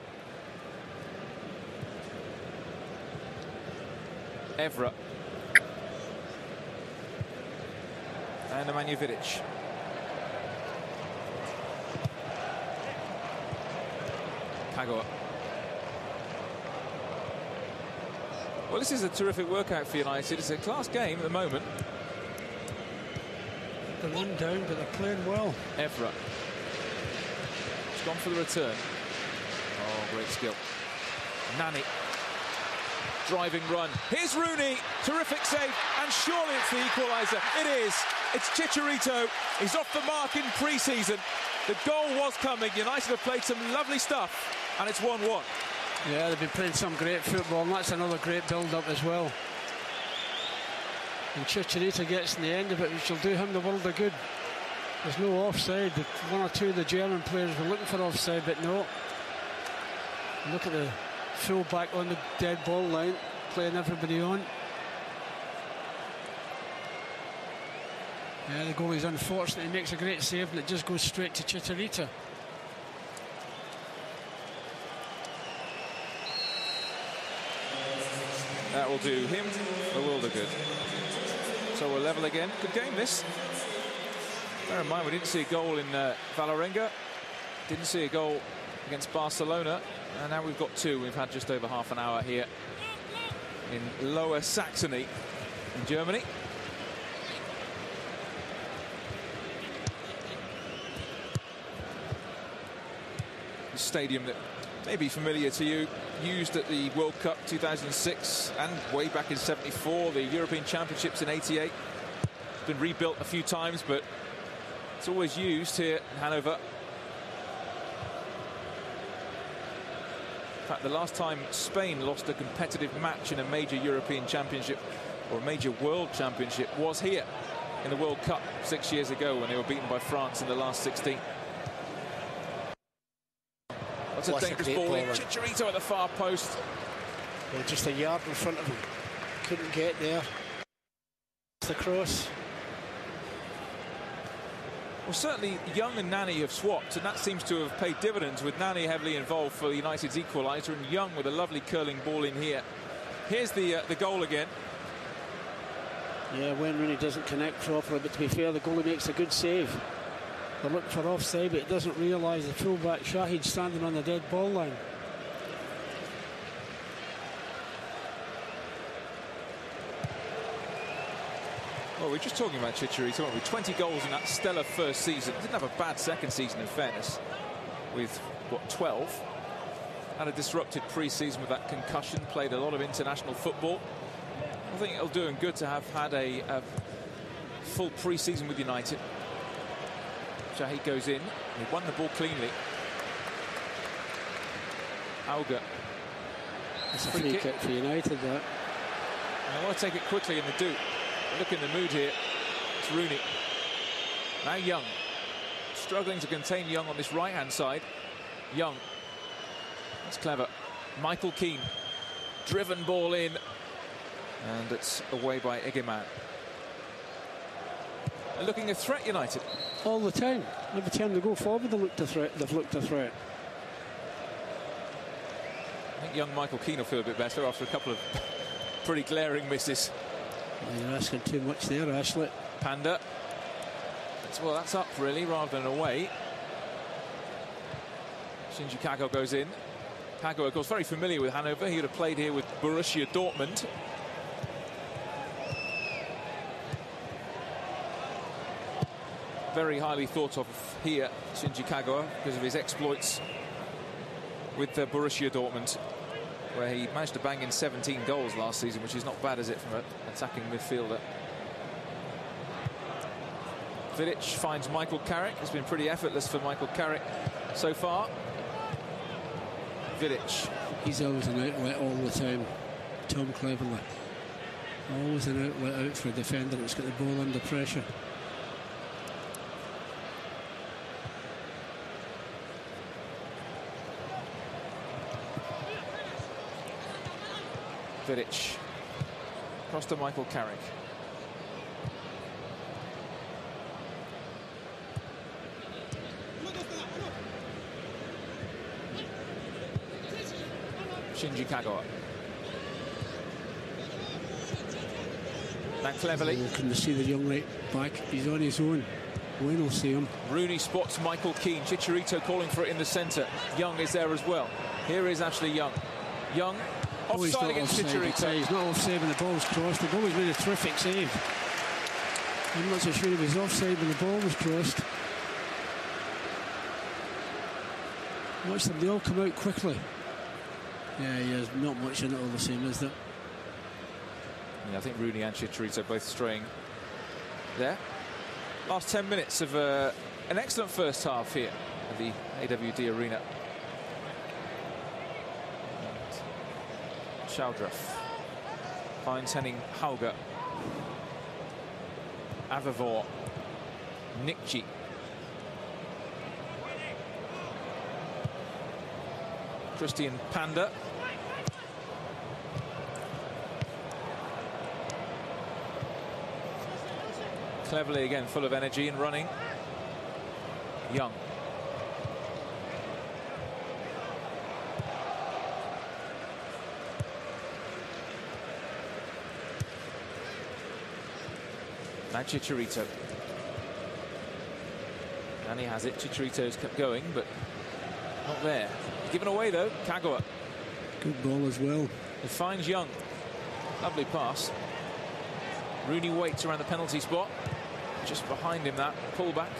Evra. And Nemanja Vidic. Kagawa. Well, this is a terrific workout for United. It's a class game at the moment. They're one down, but they're playing well. Evra. It's gone for the return. Oh, great skill. Nani. Driving run. Here's Rooney. Terrific save. And surely it's the equaliser. It is. It's Chicharito. He's off the mark in pre-season. The goal was coming. United have played some lovely stuff. And it's 1-1. Yeah, they've been playing some great football, and that's another great build-up as well. And Chicharito gets in the end of it, which will do him the world of good. There's no offside. One or two of the German players were looking for offside, but no. Look at the full-back on the dead ball line, playing everybody on. Yeah, the goalie's unfortunate. He makes a great save, and it just goes straight to Chicharito. That will do him the world of good. So we're level again. Good game, this. Bear in mind, we didn't see a goal in Vålerenga. Didn't see a goal against Barcelona. And now we've got two. We've had just over half an hour here in Lower Saxony in Germany. stadium that may be familiar to you, used at the World Cup 2006 and way back in '74, the European Championships in '88. It's been rebuilt a few times, but it's always used here in Hanover. In fact, the last time Spain lost a competitive match in a major European Championship or a major World Championship was here in the World Cup 6 years ago, when they were beaten by France in the last 16. That's a dangerous ball in. Chicharito at the far post. Well, just a yard in front of him. Couldn't get there. The cross. Well, certainly Young and Nani have swapped, and that seems to have paid dividends, with Nani heavily involved for United's equaliser and Young with a lovely curling ball in here. Here's the goal again. Yeah, when Rooney doesn't connect properly, but to be fair, the goalie makes a good save. They're looking for offside, but it doesn't realise the fullback Shahid standing on the dead ball line. Well, we're just talking about Chicharito, weren't we? 20 goals in that stellar first season. Didn't have a bad second season, in fairness, with, what, 12? Had a disrupted pre-season with that concussion, played a lot of international football. I think it'll do him good to have had a full pre-season with United. Shahid goes in. He won the ball cleanly. Auga. It's a free kick for United, that. I want to take it quickly, and they do. Look in the mood here. It's Rooney. Now Young. Struggling to contain Young on this right-hand side. Young. That's clever. Michael Keane. Driven ball in. And it's away by Egeman. They're looking a threat, United. All the time. Every time they go forward, they've looked a threat. I think young Michael Keane will feel a bit better after a couple of pretty glaring misses. Well, you're asking too much there, Ashley. Panda. Well, that's up, really, rather than away. Shinji Kago goes in. Kago, of course, very familiar with Hanover. He would have played here with Borussia Dortmund. Very highly thought of here, Shinji Kagawa, because of his exploits with Borussia Dortmund, where he managed to bang in 17 goals last season, which is not bad, is it, from an attacking midfielder. Vidic finds Michael Carrick. It's been pretty effortless for Michael Carrick so far. Vidic. He's always an outlet all the time, Tom Cleverly. Always an outlet out for a defender that's got the ball under pressure. Vidic. Across to Michael Carrick. Shinji Kagawa. Now cleverly. Can you see the young right back? He's on his own. Wayne will see him. Rooney spots Michael Keane. Chicharito calling for it in the centre. Young is there as well. Here is Ashley Young. Young. Offside against Chicharito. He's not offside when the ball's crossed. The goalie's made a terrific save. I'm not so sure he was offside when the ball was crossed. Watch them, they all come out quickly. Yeah, there's not much in it all the same, is there? Yeah, I think Rooney and Chicharito both straying there. Last 10 minutes of an excellent first half here at the AWD Arena. Schaudruff finds Henning Hauger. Avivor. Nikji. Christian Panda. Cleverly again, full of energy and running. Young. Now Chicharito. And he has it. Chicharito's kept going, but not there. Given away though, Kagawa. Good ball as well. He finds Young. Lovely pass. Rooney waits around the penalty spot. Just behind him, that pullback.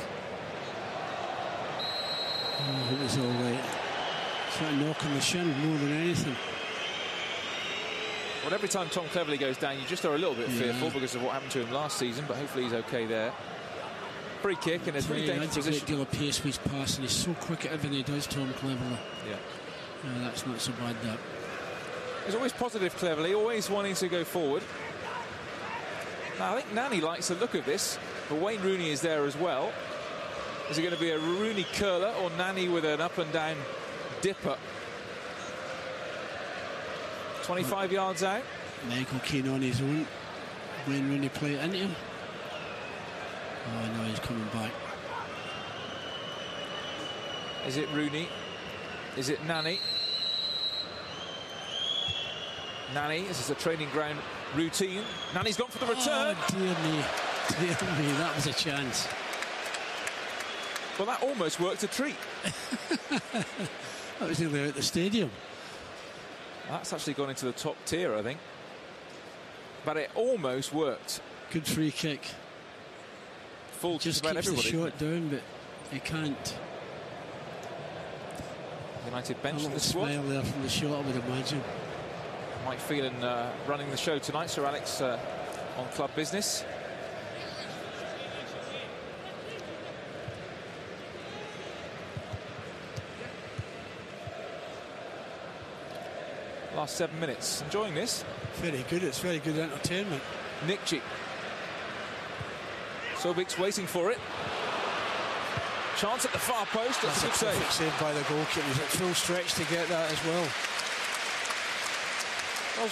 Oh, it was all right. Sort of knock on the shin more than anything. Well, every time Tom Cleverley goes down, you just are a little bit fearful because of what happened to him last season, but hopefully he's okay there. Free kick in a pretty dangerous position. He adds a great deal of pace with his pass, and he's so quick at everything he does, Tom Cleverley. Yeah. That's not so bad, that. He's always positive, Cleverley, always wanting to go forward. Now, I think Nani likes the look of this, but Wayne Rooney is there as well. Is it going to be a Rooney curler or Nani with an up and down dipper? 25 yards out. Michael Keane on his own. Wayne Rooney play it into him. Oh no, he's coming back. Is it Rooney? Is it Nani? Nani, this is a training ground routine. Nani's gone for the return. Oh, dear me. Dear me, that was a chance. Well, that almost worked a treat. That was nearly out the stadium. That's actually gone into the top tier, I think. But it almost worked. Good free kick. Full just about keeps everybody. The shot down, but he can't. United bench in the squad. Smile there from the shot, I would imagine. Mike Phelan running the show tonight. Sir Alex on club business. Last 7 minutes. Enjoying this. Very good. It's very good entertainment. Nikci. Sobik's waiting for it. Chance at the far post. That's a good save. Save by the goalkeeper. He's at full stretch to get that as well. Well,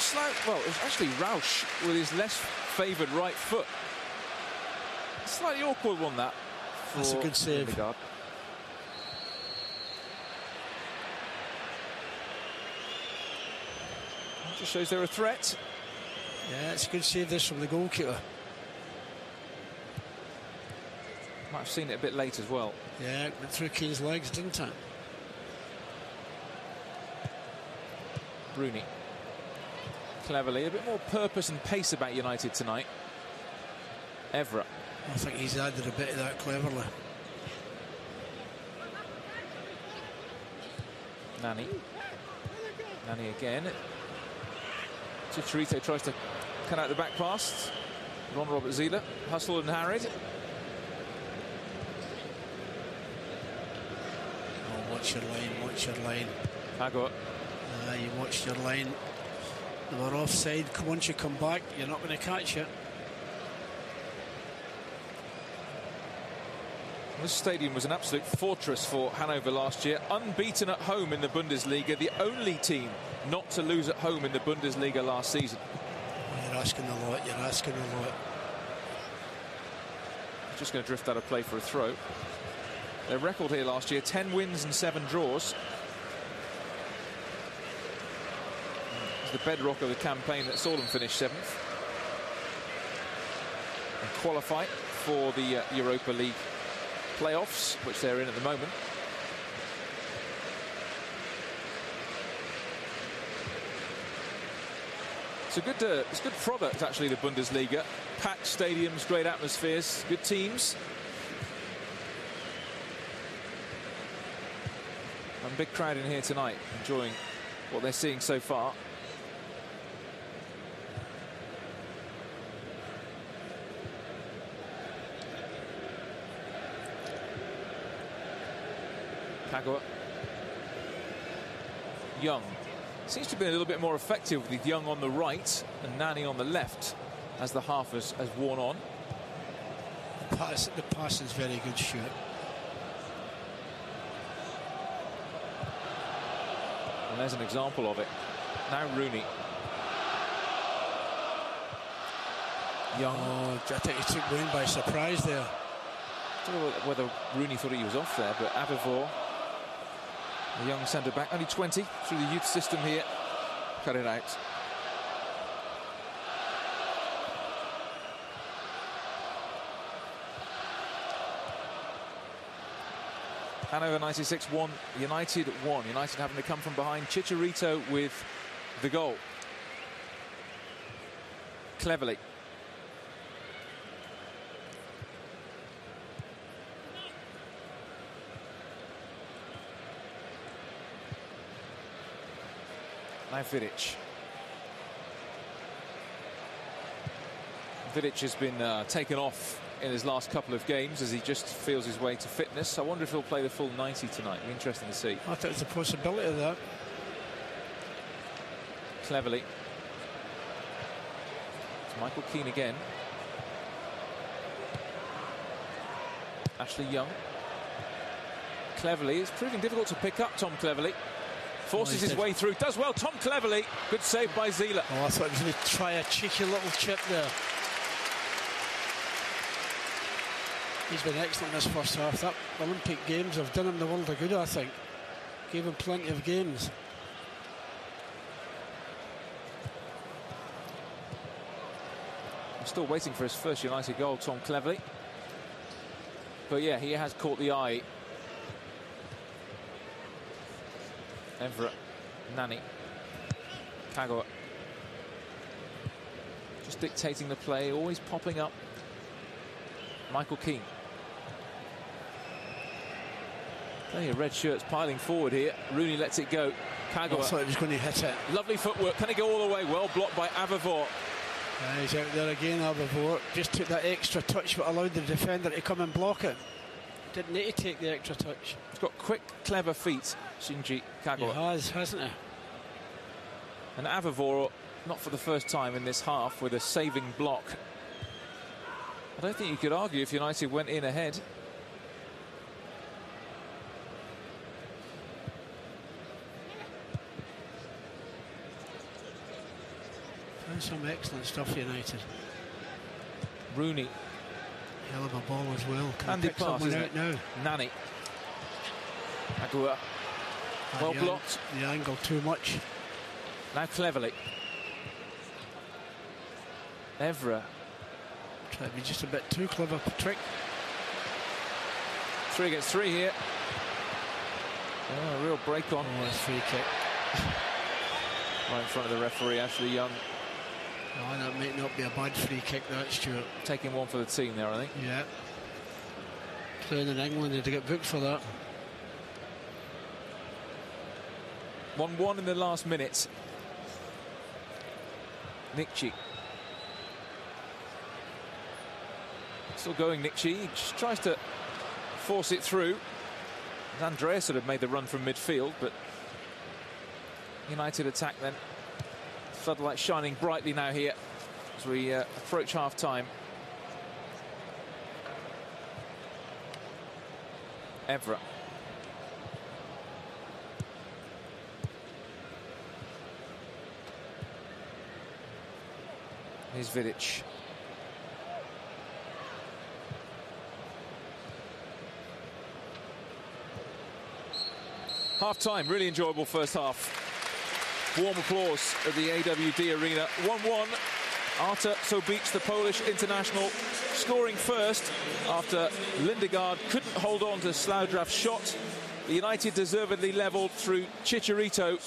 it was actually Rausch with his less favoured right foot. Slightly awkward one, that. That's a good save. Just shows they're a threat. Yeah, it's a good save this from the goalkeeper. Might have seen it a bit late as well. Yeah, it went through Keane's legs, didn't it? Rooney. Cleverly, a bit more purpose and pace about United tonight. Evra. I think he's added a bit of that cleverly. Nani. Nani again. Chicharito tries to cut out the back pass. Ron Robert Zieler, hustled and harried. Oh, watch your line, watch your line. Pagua. You watched your line. They were offside. Once you come back, you're not going to catch it. This stadium was an absolute fortress for Hanover last year. Unbeaten at home in the Bundesliga. The only team not to lose at home in the Bundesliga last season. You're asking a lot. You're asking a lot. Just going to drift out of play for a throw. Their record here last year, 10 wins and 7 draws. It's the bedrock of the campaign that saw them finish 7th. And qualify for the Europa League playoffs, which they're in at the moment. It's a good product, actually, the Bundesliga. Packed stadiums, great atmospheres, good teams. And big crowd in here tonight, enjoying what they're seeing so far. Pagua. Young seems to be a little bit more effective with Young on the right and Nani on the left as the half has worn on. The pass is very good shoot. And there's an example of it. Now Rooney. Young. Oh, I think he took Wayne by surprise there. I don't know whether Rooney thought he was off there, but Abivor, a young centre-back, only 20, through the youth system here, cut it out. Hanover 96 won, United won. United having to come from behind. Chicharito with the goal. Cleverly. Now Vidic. Vidic has been taken off in his last couple of games as he just feels his way to fitness. I wonder if he'll play the full 90 tonight. It'll be interesting to see. I think there's a possibility of that. Cleverly. It's Michael Keane again. Ashley Young. Cleverly. It's proving difficult to pick up, Tom Cleverly. Forces his way through. Does well, Tom Cleverly. Good save by Zila. Oh, I thought he was going to try a cheeky little chip there. He's been excellent this first half. That Olympic Games have done him the world of good, I think. Gave him plenty of games. I'm still waiting for his first United goal, Tom Cleverly. But yeah, he has caught the eye. Everett, Nani, Kagawa. Just dictating the play, always popping up. Michael Keane. Plenty of red shirts piling forward here. Rooney lets it go. Kagawa. I thought he was going to hit it. Lovely footwork. Can he go all the way? Well blocked by Avivor. He's out there again, Avivor. Just took that extra touch that allowed the defender to come and block it. Didn't need to take the extra touch. He's got quick, clever feet, Shinji Kagawa. He has, hasn't he? And Avivor, not for the first time in this half, with a saving block. I don't think you could argue if United went in ahead. Found some excellent stuff, United. Rooney. Hell of a ball as well. Can Handy pass, isn't it? Now? Nani. Agua. Well blocked. The angle too much. Now Cleverly. Evra. Tried to be just a bit too clever for trick. 3 against 3 here. Oh, a real break on. Oh, that's free kick. Right in front of the referee, Ashley Young. Oh, that might not be a bad free kick, that, Stuart. Taking one for the team there, I think. Yeah. Playing in England, they'd get booked for that. 1-1 in the last minute. Nikchi. Still going, Nikchi. He just tries to force it through. Andreas sort of made the run from midfield, but United attack then. Floodlight shining brightly now here as we approach half-time. Evra. Here's Vidic. Half-time, really enjoyable first half. Warm applause at the AWD Arena. 1-1. Artur Sobic, the Polish international, scoring first after Lindegaard couldn't hold on to Slaudraff's shot. The United deservedly levelled through Chicharito,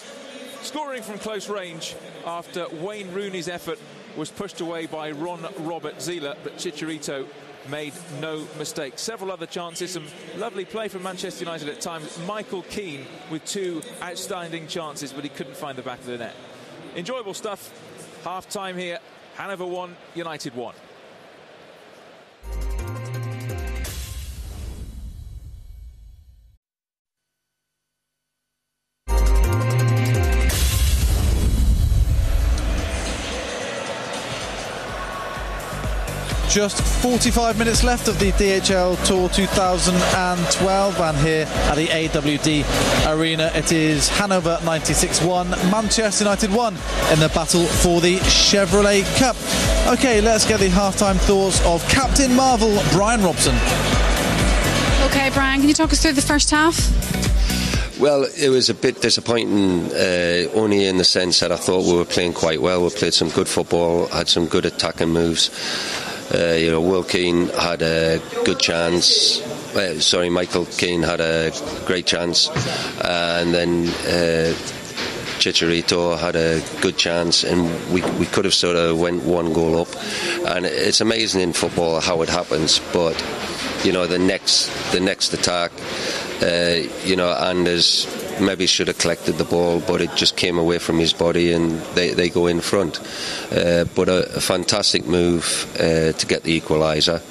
scoring from close range after Wayne Rooney's effort was pushed away by Ron Robert Zila, but Chicharito made no mistake. Several other chances, some lovely play from Manchester United at times. Michael Keane with 2 outstanding chances, but he couldn't find the back of the net. Enjoyable stuff. Half time here. Hanover 1, United 1. Just 45 minutes left of the DHL Tour 2012, and here at the AWD Arena it is Hanover 96-1, Manchester United 1 in the battle for the Chevrolet Cup. Okay, let's get the half-time thoughts of Captain Marvel, Brian Robson. Okay, Brian, can you talk us through the first half? Well, it was a bit disappointing, only in the sense that I thought we were playing quite well. We played some good football, had some good attacking moves. Will Keane had a good chance. Michael Keane had a great chance, and then Chicharito had a good chance, and we could have sort of went 1 goal up. And it's amazing in football how it happens. But the next attack, Anders maybe should have collected the ball, but it just came away from his body and they go in front. But a fantastic move to get the equaliser.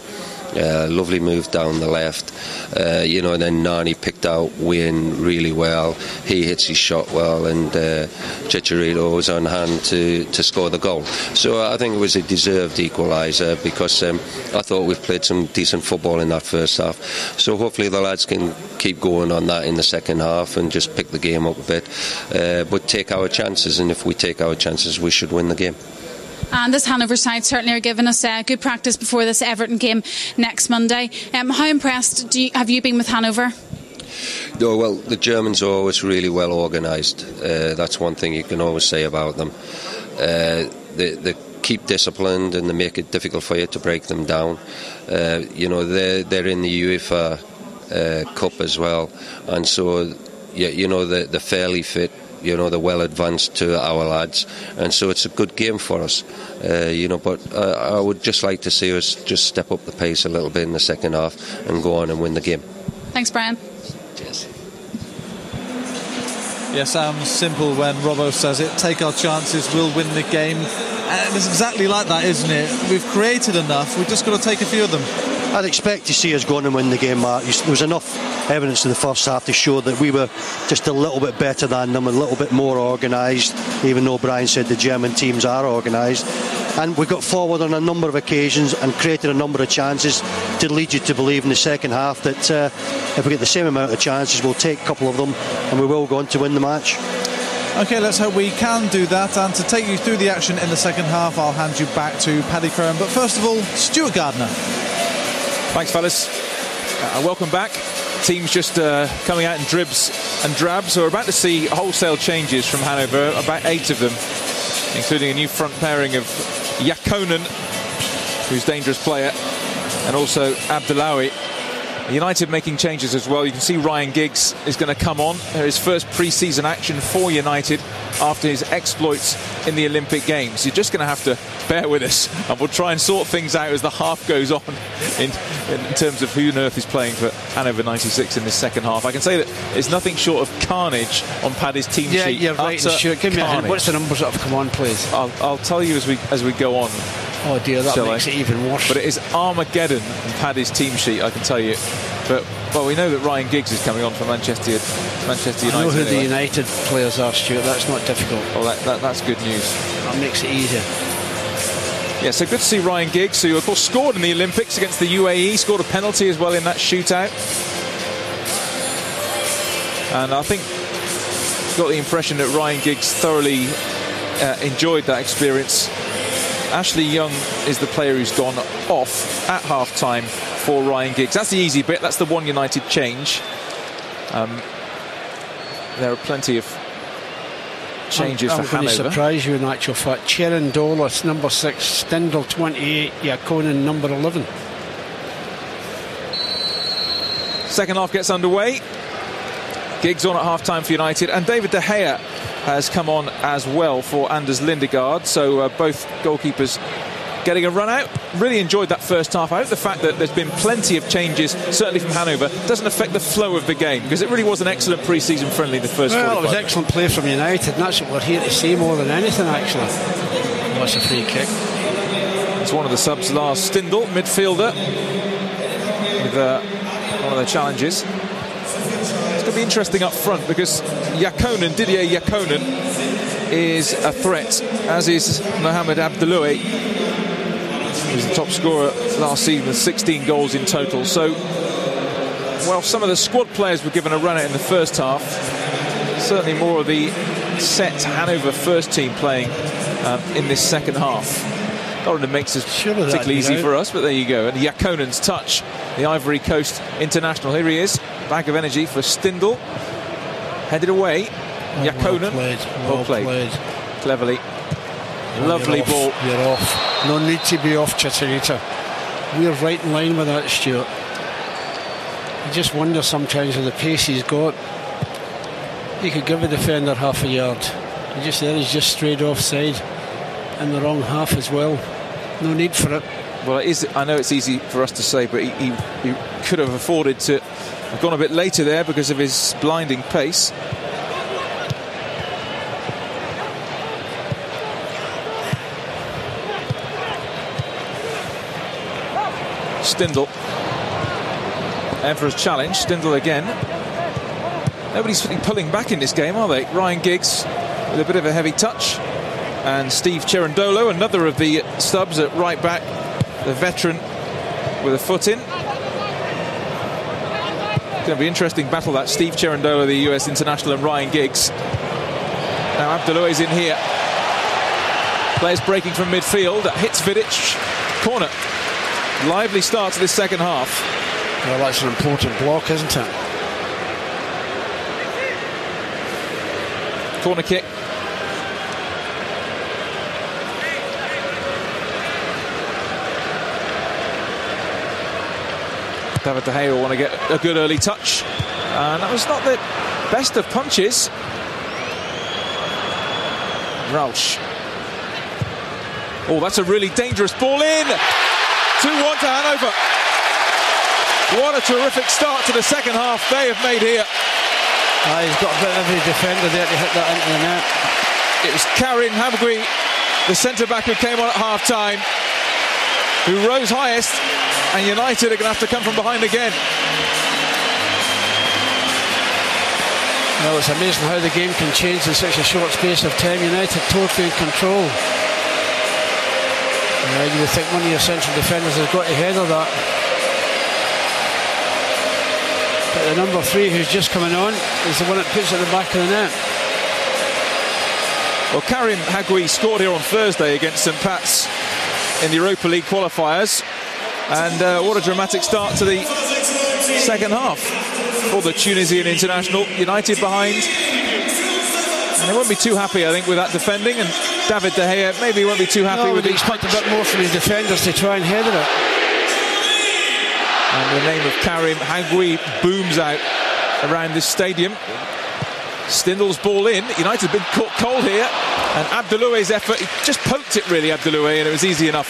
Lovely move down the left, and then Nani picked out Wayne really well. He hits his shot well, and Chicharito was on hand to score the goal. So I think it was a deserved equaliser because I thought we've played some decent football in that first half. So hopefully the lads can keep going on that in the second half and just pick the game up a bit, but take our chances, and if we take our chances we should win the game. And this Hanover side certainly are giving us good practice before this Everton game next Monday. How impressed have you been with Hanover? Oh, well, the Germans are always really well organised. That's one thing you can always say about them. They keep disciplined and they make it difficult for you to break them down. They're in the UEFA Cup as well, and so they're fairly fit. They're well advanced to our lads, and so it's a good game for us. But I would just like to see us just step up the pace a little bit in the second half and go on and win the game. Thanks, Brian. Cheers. Yeah, sounds simple when Robbo says it. Take our chances, we'll win the game. And it's exactly like that, isn't it? We've created enough, we've just got to take a few of them. I'd expect to see us go on and win the game, Mark. There was enough evidence in the first half to show that we were just a little bit better than them, a little bit more organised, even though Brian said the German teams are organised. And we got forward on a number of occasions and created a number of chances to lead you to believe in the second half that if we get the same amount of chances, we'll take a couple of them and we will go on to win the match. OK, let's hope we can do that. And to take you through the action in the second half, I'll hand you back to Paddy Crone. But first of all, Stuart Gardner. Thanks, fellas. Welcome back. Teams just coming out in dribs and drabs. So we're about to see wholesale changes from Hanover, about 8 of them, including a new front pairing of Yakonen, who's a dangerous player, and also Abdullawi. United making changes as well. You can see Ryan Giggs is going to come on. His first pre-season action for United after his exploits in the Olympic Games. You're just going to have to bear with us, and we'll try and sort things out as the half goes on in terms of who on earth is playing for Hanover 96 in this second half. I can say that it's nothing short of carnage on Paddy's team sheet. Yeah, you're right. Stuart, give me a hint. What's the numbers that have come on, please? I'll tell you as we go on. Oh dear, that makes it even worse. But it is Armageddon on Paddy's team sheet, I can tell you. But well, we know that Ryan Giggs is coming on for Manchester United. I know who anyway. the United players are, Stuart. That's not difficult. Well, that's good news. That makes it easier. Yeah, so good to see Ryan Giggs, who of course scored in the Olympics against the UAE, scored a penalty as well in that shootout. And I think got the impression that Ryan Giggs thoroughly enjoyed that experience. Ashley Young is the player who's gone off at half-time for Ryan Giggs. That's the easy bit. That's the one United change. There are plenty of changes for Hanover. I'm going to surprise you in actual fact. Cherundolo, number 6, Stindl, 28, Yakonen, number 11. Second half gets underway. Giggs on at half-time for United, and David De Gea has come on as well for Anders Lindegaard. So both goalkeepers getting a run out. Really enjoyed that first half. I hope the fact that there's been plenty of changes, certainly from Hanover, doesn't affect the flow of the game, because it really was an excellent pre-season friendly the first 45 Well, it was excellent play from United, and that's what we're here to see more than anything, actually. That's a free kick. It's one of the subs, Lars Stindl, midfielder, with one of the challenges. It's going to be interesting up front, because Didier Yakonen is a threat, as is Mohamed Abdullawi. He was the top scorer last season with 16 goals in total. So, well, some of the squad players were given a run out in the first half. Certainly more of the set Hanover first team playing in this second half. Not that it makes it particularly easy for us, but there you go. And Yakonen's touch, the Ivory Coast international. Here he is. Bag of energy for Stindl. Headed away. Yakonen. Well played. Cleverly. Lovely ball. You're off. No need to be off, Chicharito. We're right in line with that, Stuart. You just wonder sometimes with the pace he's got. He could give a defender half a yard. He's just straight offside. In the wrong half as well. No need for it. Well, it is. I know it's easy for us to say, but he could have afforded to have gone a bit later there because of his blinding pace. Stindl. Evra's challenge. Stindl again. Nobody's really pulling back in this game, are they? Ryan Giggs with a bit of a heavy touch. And Steve Cherundolo, another of the stubs at right back. The veteran with a foot in. It's going to be an interesting battle, that. Steve Cherundolo, the US international, and Ryan Giggs. Now Abdeloue's in here. Players breaking from midfield. That hits Vidic. Corner. Lively start to this second half. Well, that's an important block, isn't it? Corner kick. David De Gea will want to get a good early touch. And that was not the best of punches. Rausch. Oh, that's a really dangerous ball in. 2-1 to Hanover. What a terrific start to the second half they have made here. He's got a bit of every defender there to hit that into the net. It was Karim Hagui, the centre-back who came on at half-time, who rose highest, and United are going to have to come from behind again. Well, it's amazing how the game can change in such a short space of time. United totally in control. You would think one of your central defenders has got to header that. But the number 3 who's just coming on is the one that puts it at the back of the net. Well, Karim Hagui scored here on Thursday against St Pat's in the Europa League qualifiers. And what a dramatic start to the second half for the Tunisian international. United behind. And they won't be too happy, I think, with that defending. And David De Gea maybe won't be too happy with these. Expect a bit more from his defenders to try and header it. And the name of Karim Hagui booms out around this stadium. Stindl's ball in. United have been caught cold here. And Abdeloue's effort, he just poked it really, Abdeloue, and it was easy enough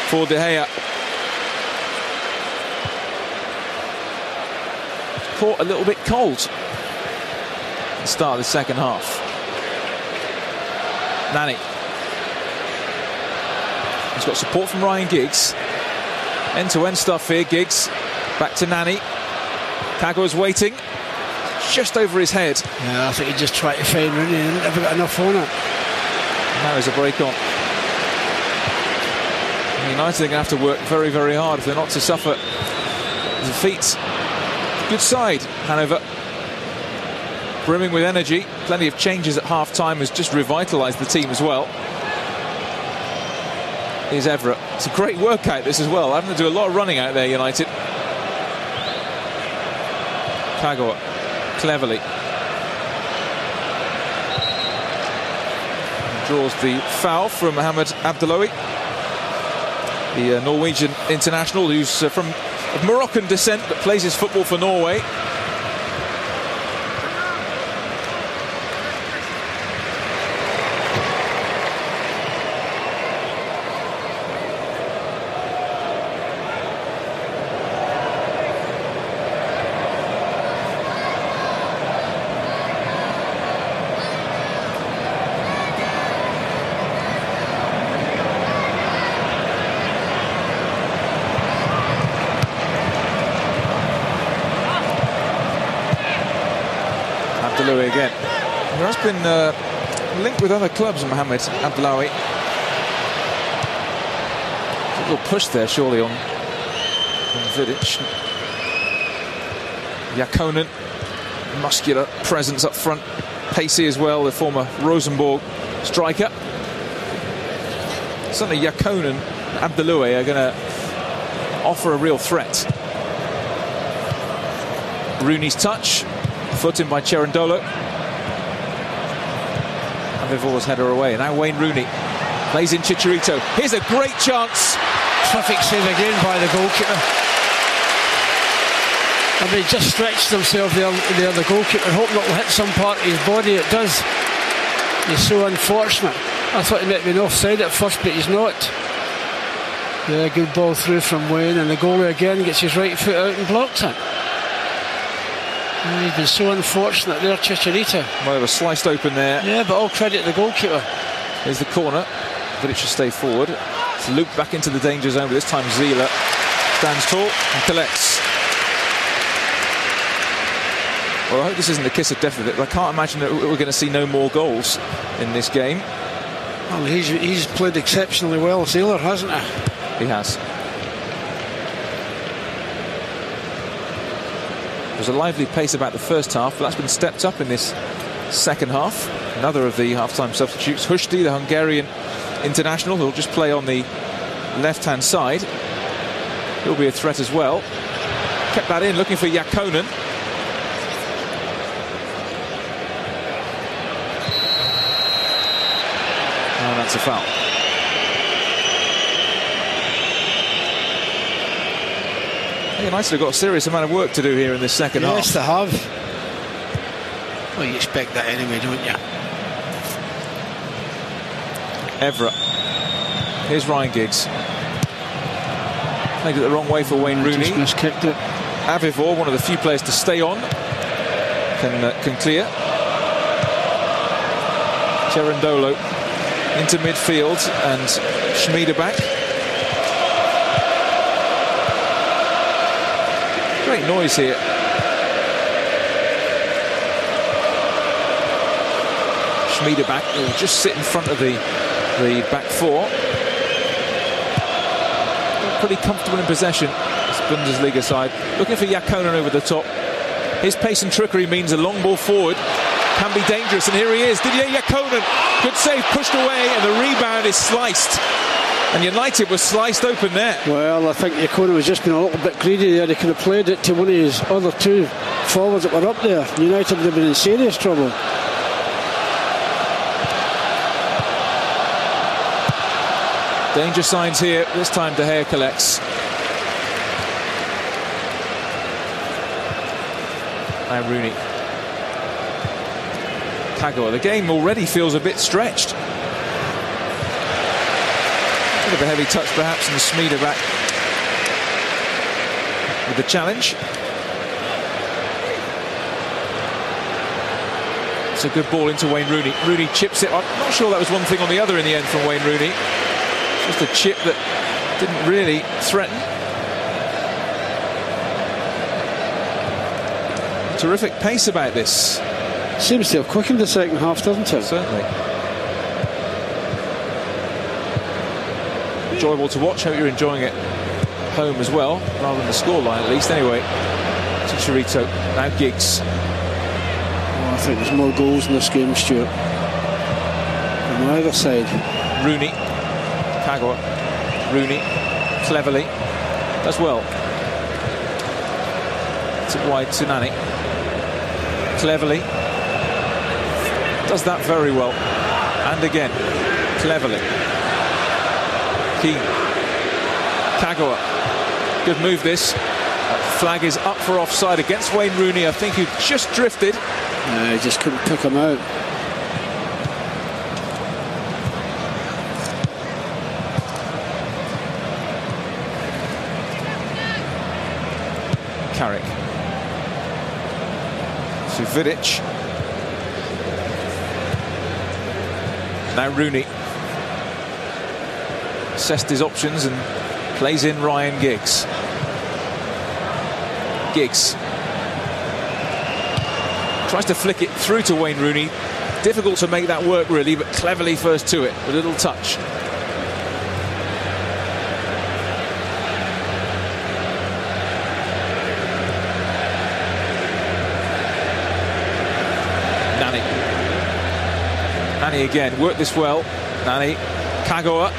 for De Gea. Caught a little bit cold at the start of the second half. Nani. He's got support from Ryan Giggs. End-to-end stuff here. Giggs back to Nani. Kagawa's waiting. Just over his head. Yeah, I think he just tried to find Rooney and never got enough on it. Now there's a break on. United are going to have to work very, very hard if they're not to suffer defeats. Good side, Hanover. Brimming with energy. Plenty of changes at half-time has just revitalised the team as well. Here's Evra. It's a great workout, this as well. Having to do a lot of running out there, United. Kagawa, cleverly. Draws the foul from Mohamed Abdeloue, the Norwegian international who's from of Moroccan descent but plays his football for Norway. Again. He has been linked with other clubs, Mohamed Abdeloue. A little push there, surely, on Vidic. Jakonen, muscular presence up front. Pacey as well, the former Rosenborg striker. Certainly Jakonen and Abdeloue are going to offer a real threat. Rooney's touch. Foot in by Cherundolo. And Vivor's header away. Now Wayne Rooney plays in Chicharito. Here's a great chance. Terrific save again by the goalkeeper. I mean, he just stretched himself there, the goalkeeper, hoping it will hit some part of his body. It does. He's so unfortunate. I thought he might have been offside at first, but he's not. Yeah, good ball through from Wayne, and the goalie again gets his right foot out and blocks it. He's been so unfortunate there, Chicharito. Well, it was sliced open there. Yeah, but all credit to the goalkeeper. Here's the corner, but it should stay forward. It's looped back into the danger zone, but this time Zila Stands tall and collects. Well, I hope this isn't the kiss of death with it, but I can't imagine that we're going to see no more goals in this game. Well, he's played exceptionally well, Sailor, hasn't he? He has. There was a lively pace about the first half, but that's been stepped up in this second half. Another of the half-time substitutes, Hushti, the Hungarian international, who'll just play on the left-hand side. He'll be a threat as well. Kept that in, looking for Jaakkonen. Oh, that's a foul. United have got a serious amount of work to do here in this second half. Yes, they have. Well, you expect that anyway, don't you? Evra. Here's Ryan Giggs. Played it the wrong way for Wayne Rooney. Just miskicked it. Avivor, one of the few players to stay on, can clear. Cherundolo into midfield and Schmieder back. Great noise here. Schmieder back, will just sit in front of the back four. Pretty comfortable in possession, this Bundesliga side. Looking for Jaakkonen over the top. His pace and trickery means a long ball forward can be dangerous, and here he is. Didier Jaakkonen, good save, pushed away, and the rebound is sliced. And United was sliced open there. Well, I think Jaakkonen was just being a little bit greedy there. He could have played it to one of his other two forwards that were up there. United would have been in serious trouble. Danger signs here. This time De Gea collects. And Rooney. Kagawa. The game already feels a bit stretched. Bit of a heavy touch perhaps, and Schmieder back with the challenge. It's a good ball into Wayne Rooney. Rooney chips it. I'm not sure that was one thing on the other in the end from Wayne Rooney. Just a chip that didn't really threaten. Terrific pace about this. Seems to have quickened the second half, doesn't it? Certainly. Enjoyable to watch. Hope you're enjoying it home as well, rather than the scoreline at least. Anyway, Chicharito, now Giggs. Oh, I think there's more goals in this game, Stuart. On either side. Rooney, Kagawa, Rooney, cleverly, does well. It's it wide to Nani. Cleverly, does that very well. And again, cleverly. Keane, Kagawa, good move this. That flag is up for offside against Wayne Rooney, I think, who just drifted. No, he just couldn't pick him out. Carrick. To Vidic. Now Rooney. Assessed his options and plays in Ryan Giggs. Giggs tries to flick it through to Wayne Rooney. Difficult to make that work really, but cleverly first to it. A little touch. Nani. Nani again, worked this well. Nani, Kagawa.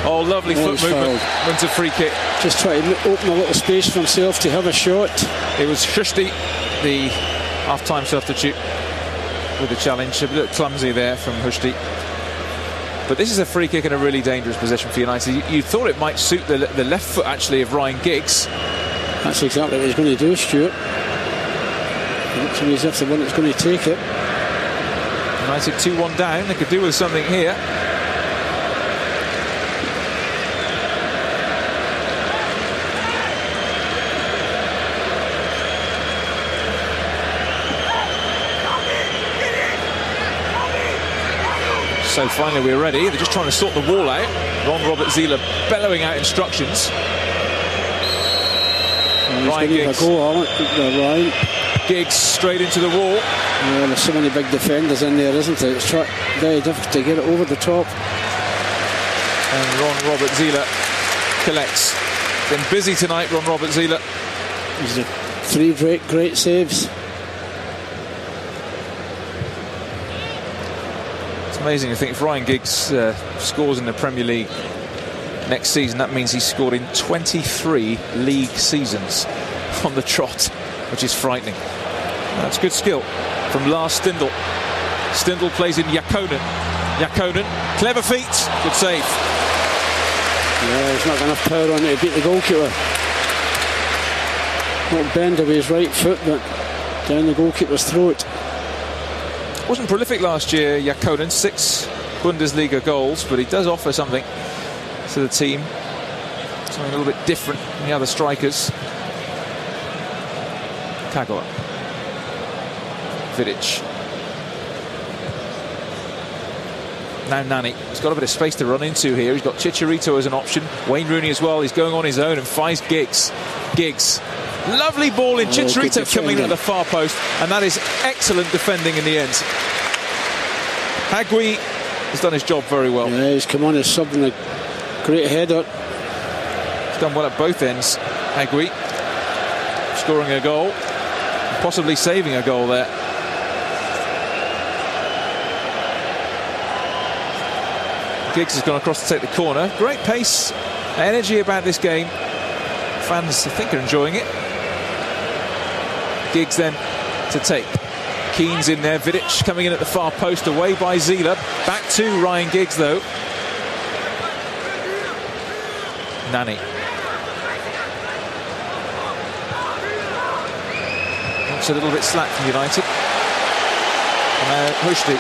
Oh, lovely foot movement. Wins a free kick. Just trying to open a little space for himself to have a shot. It was Hushti, the half-time substitute, with the challenge. A bit clumsy there from Hushti. But this is a free kick in a really dangerous position for United. You thought it might suit the left foot, actually, of Ryan Giggs. That's exactly what he's going to do, Stuart. It looks to me as if the one that's going to take it. United 2-1 down. They could do with something here. So finally we're ready. They're just trying to sort the wall out. Ron Robert Zieler bellowing out instructions. Ryan Giggs. Ryan. Giggs straight into the wall. There's so many big defenders in there, isn't it? It's very difficult to get it over the top. And Ron Robert Zieler collects. Been busy tonight, Ron Robert Zieler. He's 3 great saves. It's amazing to think if Ryan Giggs scores in the Premier League next season, that means he's scored in 23 league seasons on the trot, which is frightening. That's good skill from Lars Stindl. Stindl plays in Jakonen. Jakonen, clever feet, good save. Yeah, he's not got enough power on it to beat the goalkeeper. Not bend with his right foot, but down the goalkeeper's throat. Wasn't prolific last year, Jakonen, 6 Bundesliga goals, but he does offer something to the team. Something a little bit different than the other strikers. Kagawa. Vidic. Now Nani. He's got a bit of space to run into here. He's got Chicharito as an option. Wayne Rooney as well. He's going on his own and finds Giggs. Giggs. Lovely ball in. Chicharito coming in at the far post. And that is excellent defending in the end. Hagui has done his job very well. Yeah, he's come on as sub and a great header. He's done well at both ends. Hagui scoring a goal. Possibly saving a goal there. Giggs has gone across to take the corner. Great pace, energy about this game. Fans, I think, are enjoying it. Giggs then to take. Keane's in there. Vidic coming in at the far post, away by Zieler. Back to Ryan Giggs, though. Nani. It's a little bit slack from United. And Hushdi.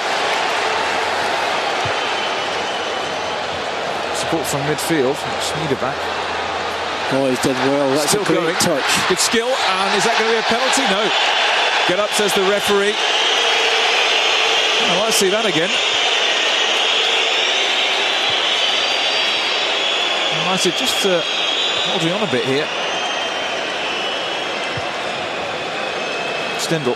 Support from midfield. Schmieder back. Oh, he did well. That's Still a great going. touch. Good skill. And is that going to be a penalty? No. Get up, says the referee. I'd like to see that again. United just holding on a bit here. Stindl.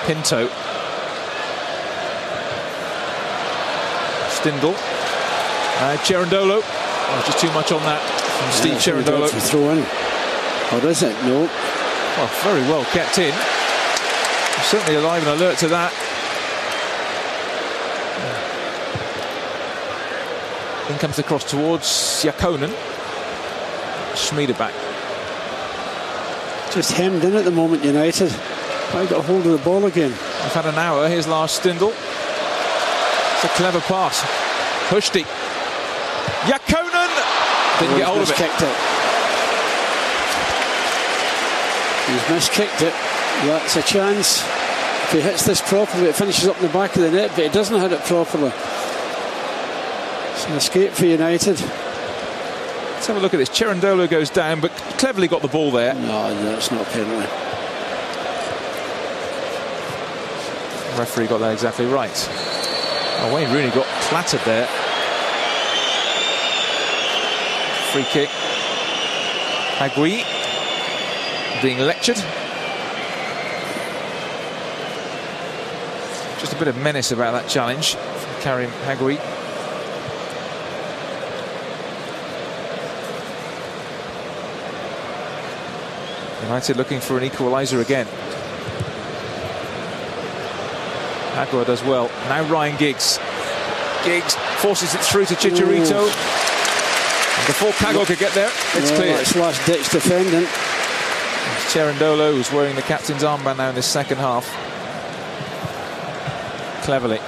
Pinto. Stindl. Cherundolo. Oh, just too much on that from Steve Cherundolo. Throw in. Or is it? No. Well, very well kept in. Certainly alive and alert to that. In comes the cross towards Jakonen. Schmieder back. Just hemmed in at the moment, United. I got hold of the ball again. We've had an hour. Here's Lars Stindl. It's a clever pass. Hushdi. Jakonen! Didn't get hold of it. Kicked it. He's miskicked it. That's a chance. If he hits this properly, it finishes up in the back of the net, but he doesn't hit it properly. It's an escape for United. Let's have a look at this. Cherundolo goes down, but cleverly got the ball there. No, that's not a penalty. The referee got that exactly right. Oh, Wayne Rooney got clattered there. Free kick. Hagui being lectured. Just a bit of menace about that challenge from Karim Hagui. United looking for an equaliser again. Hagui does well. Now Ryan Giggs. Giggs forces it through to Chicharito. And before Kagawa could get there, it's clear. It's last-ditch defending. Cherundolo, who's wearing the captain's armband now in this second half. Cleverly.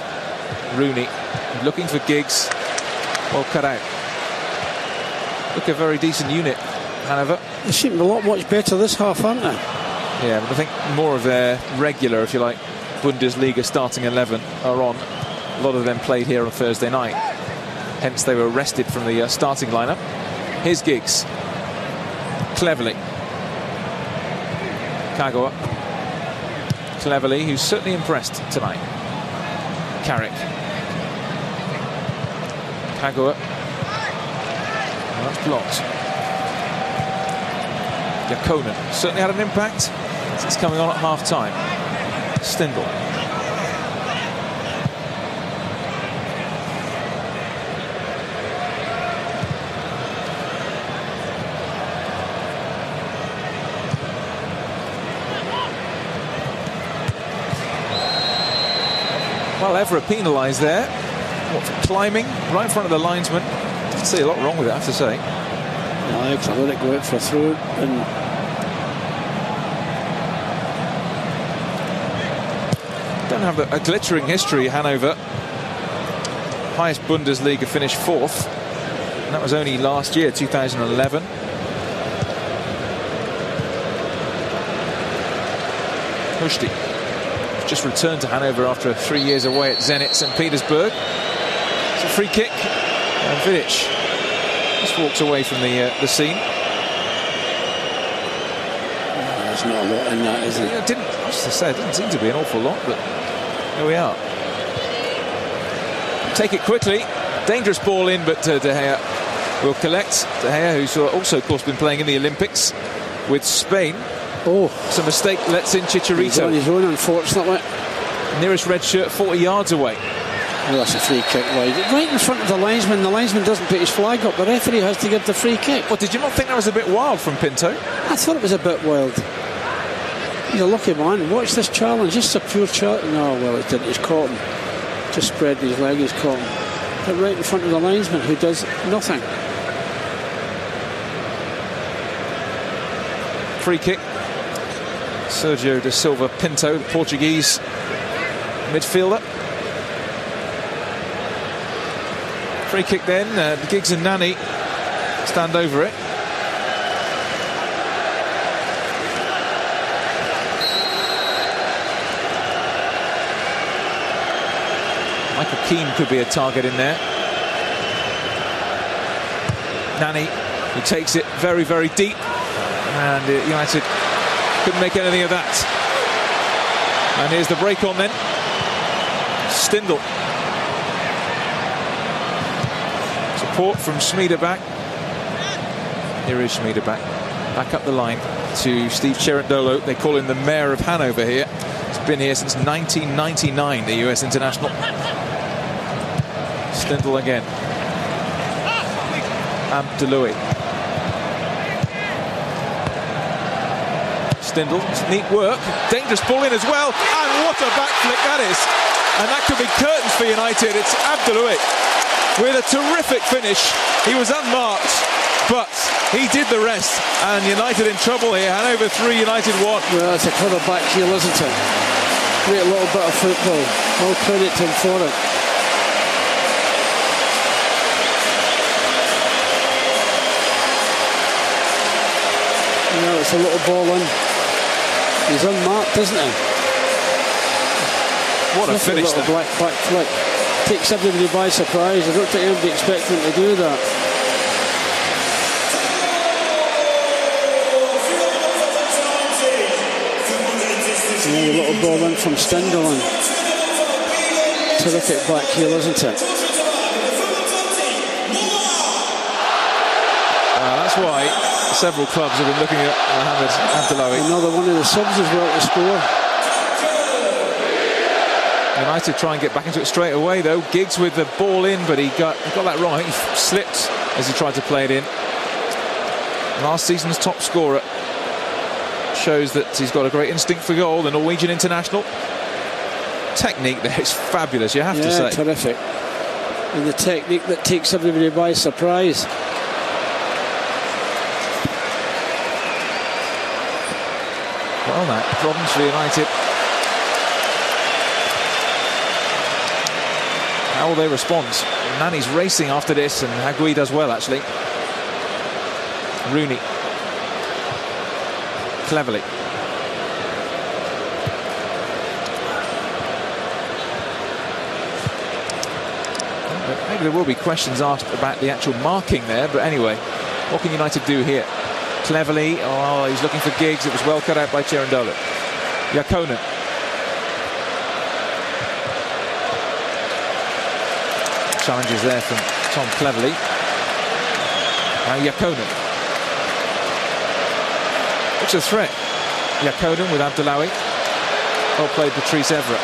Rooney looking for Giggs. Well cut out. Look, a very decent unit, Hanover. They seem a lot much better this half, aren't they? Yeah, but I think more of their regular, if you like, Bundesliga starting 11 are on. A lot of them played here on Thursday night. Hence they were rested from the starting lineup. Here's Giggs. Cleverly. Kagawa. Cleverly, who's certainly impressed tonight. Carrick. Kagawa. Well, that's blocked. Yakonen certainly had an impact since coming on at half-time. Stindl. Well, Evra penalised there. What, for climbing right in front of the linesman? Didn't see a lot wrong with it, I have to say. I let it go out for a throw, and don't have a glittering history, Hanover. Highest Bundesliga finish 4th, and that was only last year, 2011. Hushti just returned to Hanover after 3 years away at Zenit St. Petersburg. It's a free kick, and Vidic just walks away from the scene. There's not a lot in that, is there? I was to say, it didn't seem to be an awful lot, but here we are. Take it quickly. Dangerous ball in, but De Gea will collect. De Gea, who's also, of course, been playing in the Olympics with Spain. Oh, it's a mistake, lets in Chicharito. He's on his own, unfortunately. Nearest red shirt, 40 yards away. Well, that's a free kick, right in front of the linesman. The linesman doesn't put his flag up. The referee has to give the free kick. Well, did you not think that was a bit wild from Pinto? I thought it was a bit wild. He's a lucky man. Watch this challenge. Just a pure challenge. No, well, it didn't. He's caught him. Just spread his leg. He's caught him. But right in front of the linesman, who does nothing. Free kick. Sergio da Silva Pinto, the Portuguese midfielder. Free kick then. Giggs and Nani stand over it. Michael Keane could be a target in there. Nani, who takes it very, very deep. And United couldn't make anything of that. And here's the break on then. Stindl. Support from Schmiederbach. Here is Schmiederbach. Back up the line to Steve Cherundolo. They call him the mayor of Hanover here. He's been here since 1999, the US international. Stindl again. Abdeloui. Stindl, neat work, dangerous ball in as well, and what a back flick that is. And that could be curtains for United. It's Abdeloui with a terrific finish. He was unmarked, but he did the rest, and United in trouble here. Hanover 3, United 1. Well, it's a clever back heel, isn't it? Great little bit of football. All credit to him for it. It's a little ball in. He's unmarked, isn't he? What a finish there. Back flick. Takes everybody by surprise. I don't think anybody expected him to do that. Yeah, the little ball in from Stindl. Terrific back heel, isn't it? That's why several clubs have been looking at Mohamed Abdeloui. Another one of the subs as well to score. United try and get back into it straight away though. Giggs with the ball in, but he got that wrong. He slipped as he tried to play it in. Last season's top scorer. Shows that he's got a great instinct for goal, the Norwegian international. Technique there is fabulous, you have to say. Terrific. And the technique that takes everybody by surprise. Well, that problems for United. How will they respond? Nani's racing after this, and Hagui does well, actually. Rooney. Cleverly. Maybe there will be questions asked about the actual marking there, but anyway, what can United do here? Cleverly, oh, he's looking for Giggs. It was well cut out by Cherundolo. Yakonen. Challenges there from Tom Cleverly. Now Yakonen. It's a threat. Yakonen with Abdullawi. Well played, Patrice Evra.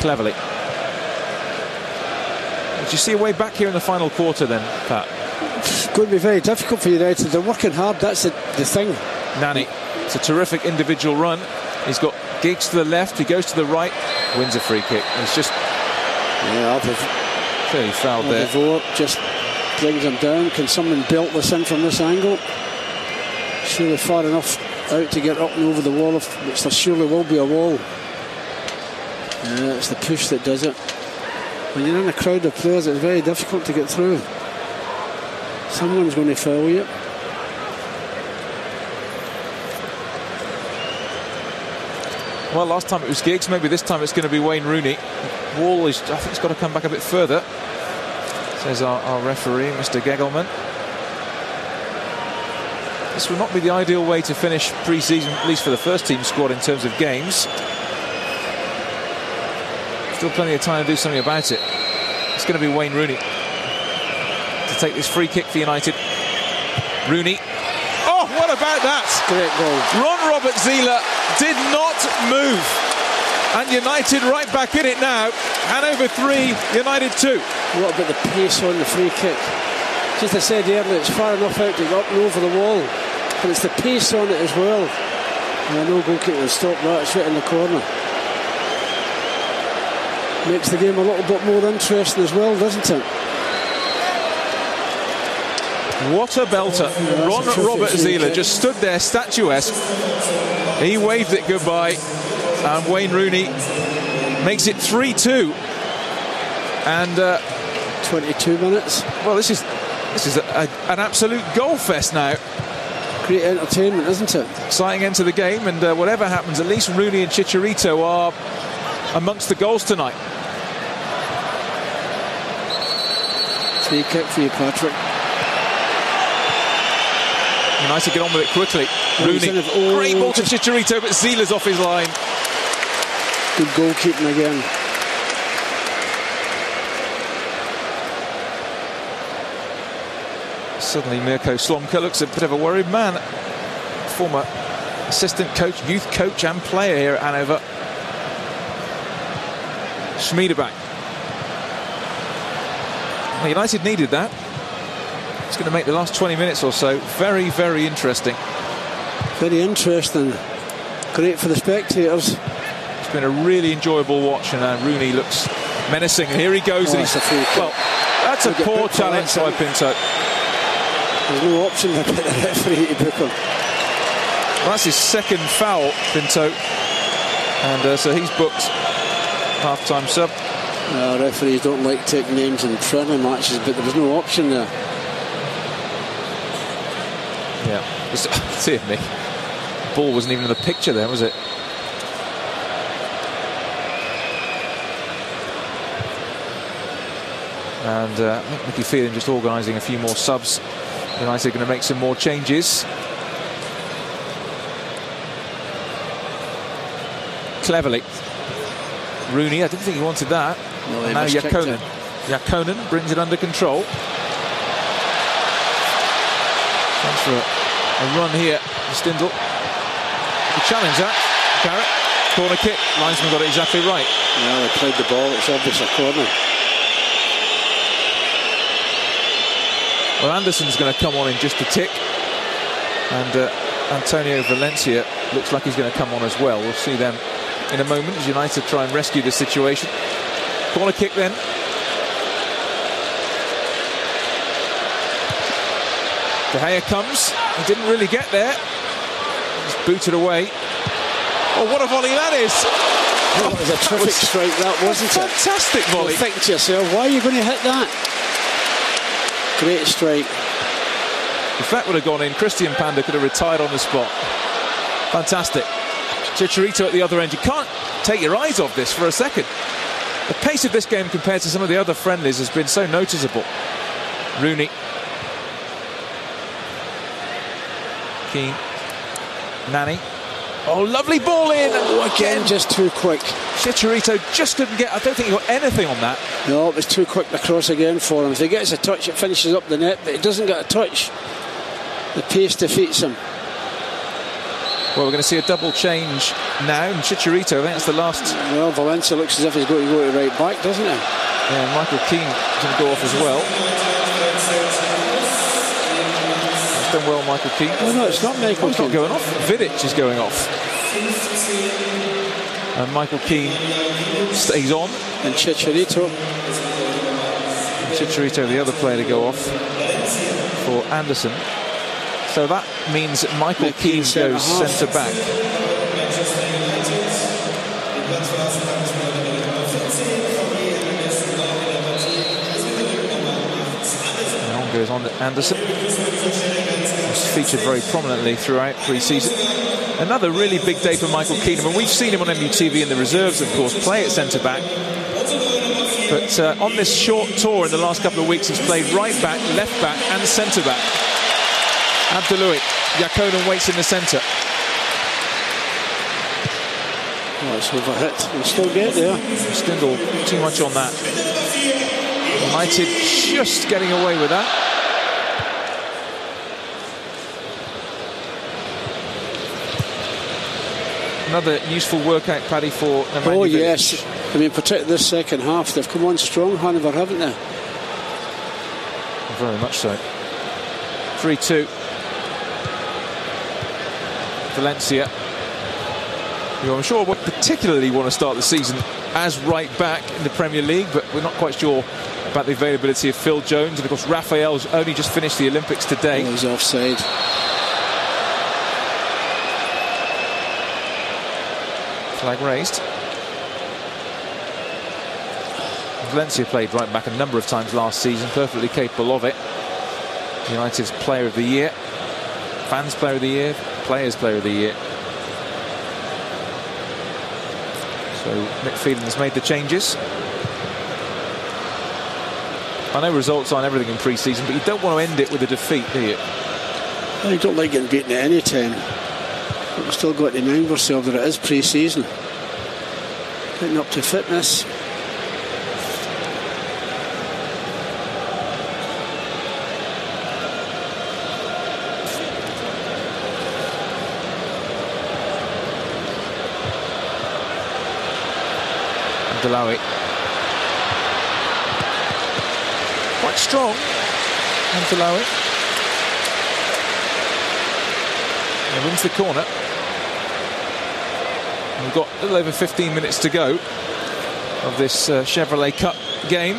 Cleverly. Did you see a way back here in the final quarter then, Pat? It's going to be very difficult for United. They're working hard, that's the thing. Nani, it's a terrific individual run. He's got Giggs to the left, he goes to the right, wins a free kick. He's just clearly fouled there. Voort just brings him down. Can someone belt this in from this angle? Surely far enough out to get up and over the wall, which there surely will be a wall. Yeah, it's the push that does it. When you're in a crowd of players, it's very difficult to get through. Someone's going to foul you. Well, last time it was Giggs, maybe this time it's going to be Wayne Rooney. Wall is, I think, it's got to come back a bit further, says our referee, Mr. Gegelman. This will not be the ideal way to finish pre-season, at least for the first team squad in terms of games. Still plenty of time to do something about it. It's going to be Wayne Rooney to take this free kick for United. Rooney. Oh, what about that? Great goal. Ron Robert-Zieler did not move. And United right back in it now. Hanover 3, United 2. What about the pace on the free kick? Just as I said earlier, it's far enough out to go up and over the wall. But it's the pace on it as well. And I know goalkeeper will stop that. It's right in the corner. Makes the game a little bit more interesting as well, doesn't it? What a belter. Ron Robert-Zieler just stood there statuesque. He waved it goodbye. And Wayne Rooney makes it 3-2. And 22 minutes. Well, this is an absolute goal fest now. Great entertainment, isn't it? Exciting end to the game, and whatever happens, at least Rooney and Chicharito are amongst the goals tonight. Free kick for you, Patrick. United get on with it quickly. Rooney, great ball to Chicharito, but Zieler's off his line. Good goalkeeping again. Suddenly Mirko Slomka looks a bit of a worried man. Former assistant coach, youth coach and player here at Hanover. Schmiedeback. Well, United needed that. It's going to make the last 20 minutes or so very, very interesting. Very interesting. Great for the spectators. It's been a really enjoyable watch, and Rooney looks menacing. And here he goes. Oh, well, that's a poor challenge by Pinto. There's no option to get the referee to book him. Well, that's his second foul, Pinto. And so he's booked half-time sub. Referees don't like taking names in friendly matches, but there was no option there. Yeah, dear me. The ball wasn't even in the picture there, was it? And Mickey Phelan just organising a few more subs. United are going to make some more changes. Cleverly. Rooney, I didn't think he wanted that. No, now Yakonen. Yakonen brings it under control. Comes for a run here. Stindl. The challenge that. Garrett. Corner kick. Linesman got it exactly right. Yeah, they played the ball. It's obviously a corner. Well, Anderson's going to come on in just a tick. And Antonio Valencia looks like he's going to come on as well. We'll see them in a moment as United try and rescue the situation. Corner kick then. De Gea comes. He didn't really get there. Just booted away. Oh, what a volley that is! Oh, that was a terrific strike, that wasn't it? Fantastic volley. Well, think to yourself, why are you going to hit that? Great strike. If that would have gone in, Christian Panda could have retired on the spot. Fantastic. Chicharito at the other end. You can't take your eyes off this for a second. The pace of this game compared to some of the other friendlies has been so noticeable. Rooney. Keane. Nani. Oh, lovely ball in. Oh, again, just too quick. Chicharito just couldn't get... I don't think he got anything on that. No, it was too quick to cross again for him. If he gets a touch, it finishes up the net, but he doesn't get a touch. The pace defeats him. Well, we're going to see a double change now, and Chicharito, I think that's the last... Well, Valencia looks as if he's going to go to right back, doesn't he? Yeah, Michael Keane is going to go off as well. He's done well, Michael Keane. Oh, no, it's not Michael Keane. He's not going off. Vidic is going off. And Michael Keane stays on. And Chicharito. Chicharito, the other player to go off for Anderson. So that means that Michael Keane goes centre-back. On goes on to Anderson. He's featured very prominently throughout pre-season. Another really big day for Michael Keane. I mean, we've seen him on MUTV in the reserves, of course, play at centre-back. But on this short tour in the last couple of weeks, he's played right back, left back and centre-back. Abdeloui, Yakonen waits in the centre. Oh, it's overhit. We'll still get there. Stindl, too much on that. United just getting away with that. Another useful workout, Paddy, for Nemanja Oh, Vidic. yes. I mean, particularly this second half, they've come on strong, Hanover, haven't they? Very much so. 3-2. Valencia, who I'm sure would particularly want to start the season as right back in the Premier League, but we're not quite sure about the availability of Phil Jones. And of course, Raphael's only just finished the Olympics today. Oh, he's offside. Flag raised. Valencia played right back a number of times last season, perfectly capable of it. United's Player of the Year, Fans Player of the Year, Players Player of the Year. So Mick Phelan has made the changes. I know results aren't everything in pre-season, but you don't want to end it with a defeat, do you? Well, you don't like getting beaten at any time. But we've still got to remind ourselves that it is pre-season. Getting up to fitness. Abdeloui. Quite strong, Abdeloui. And wins the corner. And we've got a little over 15 minutes to go of this Chevrolet Cup game.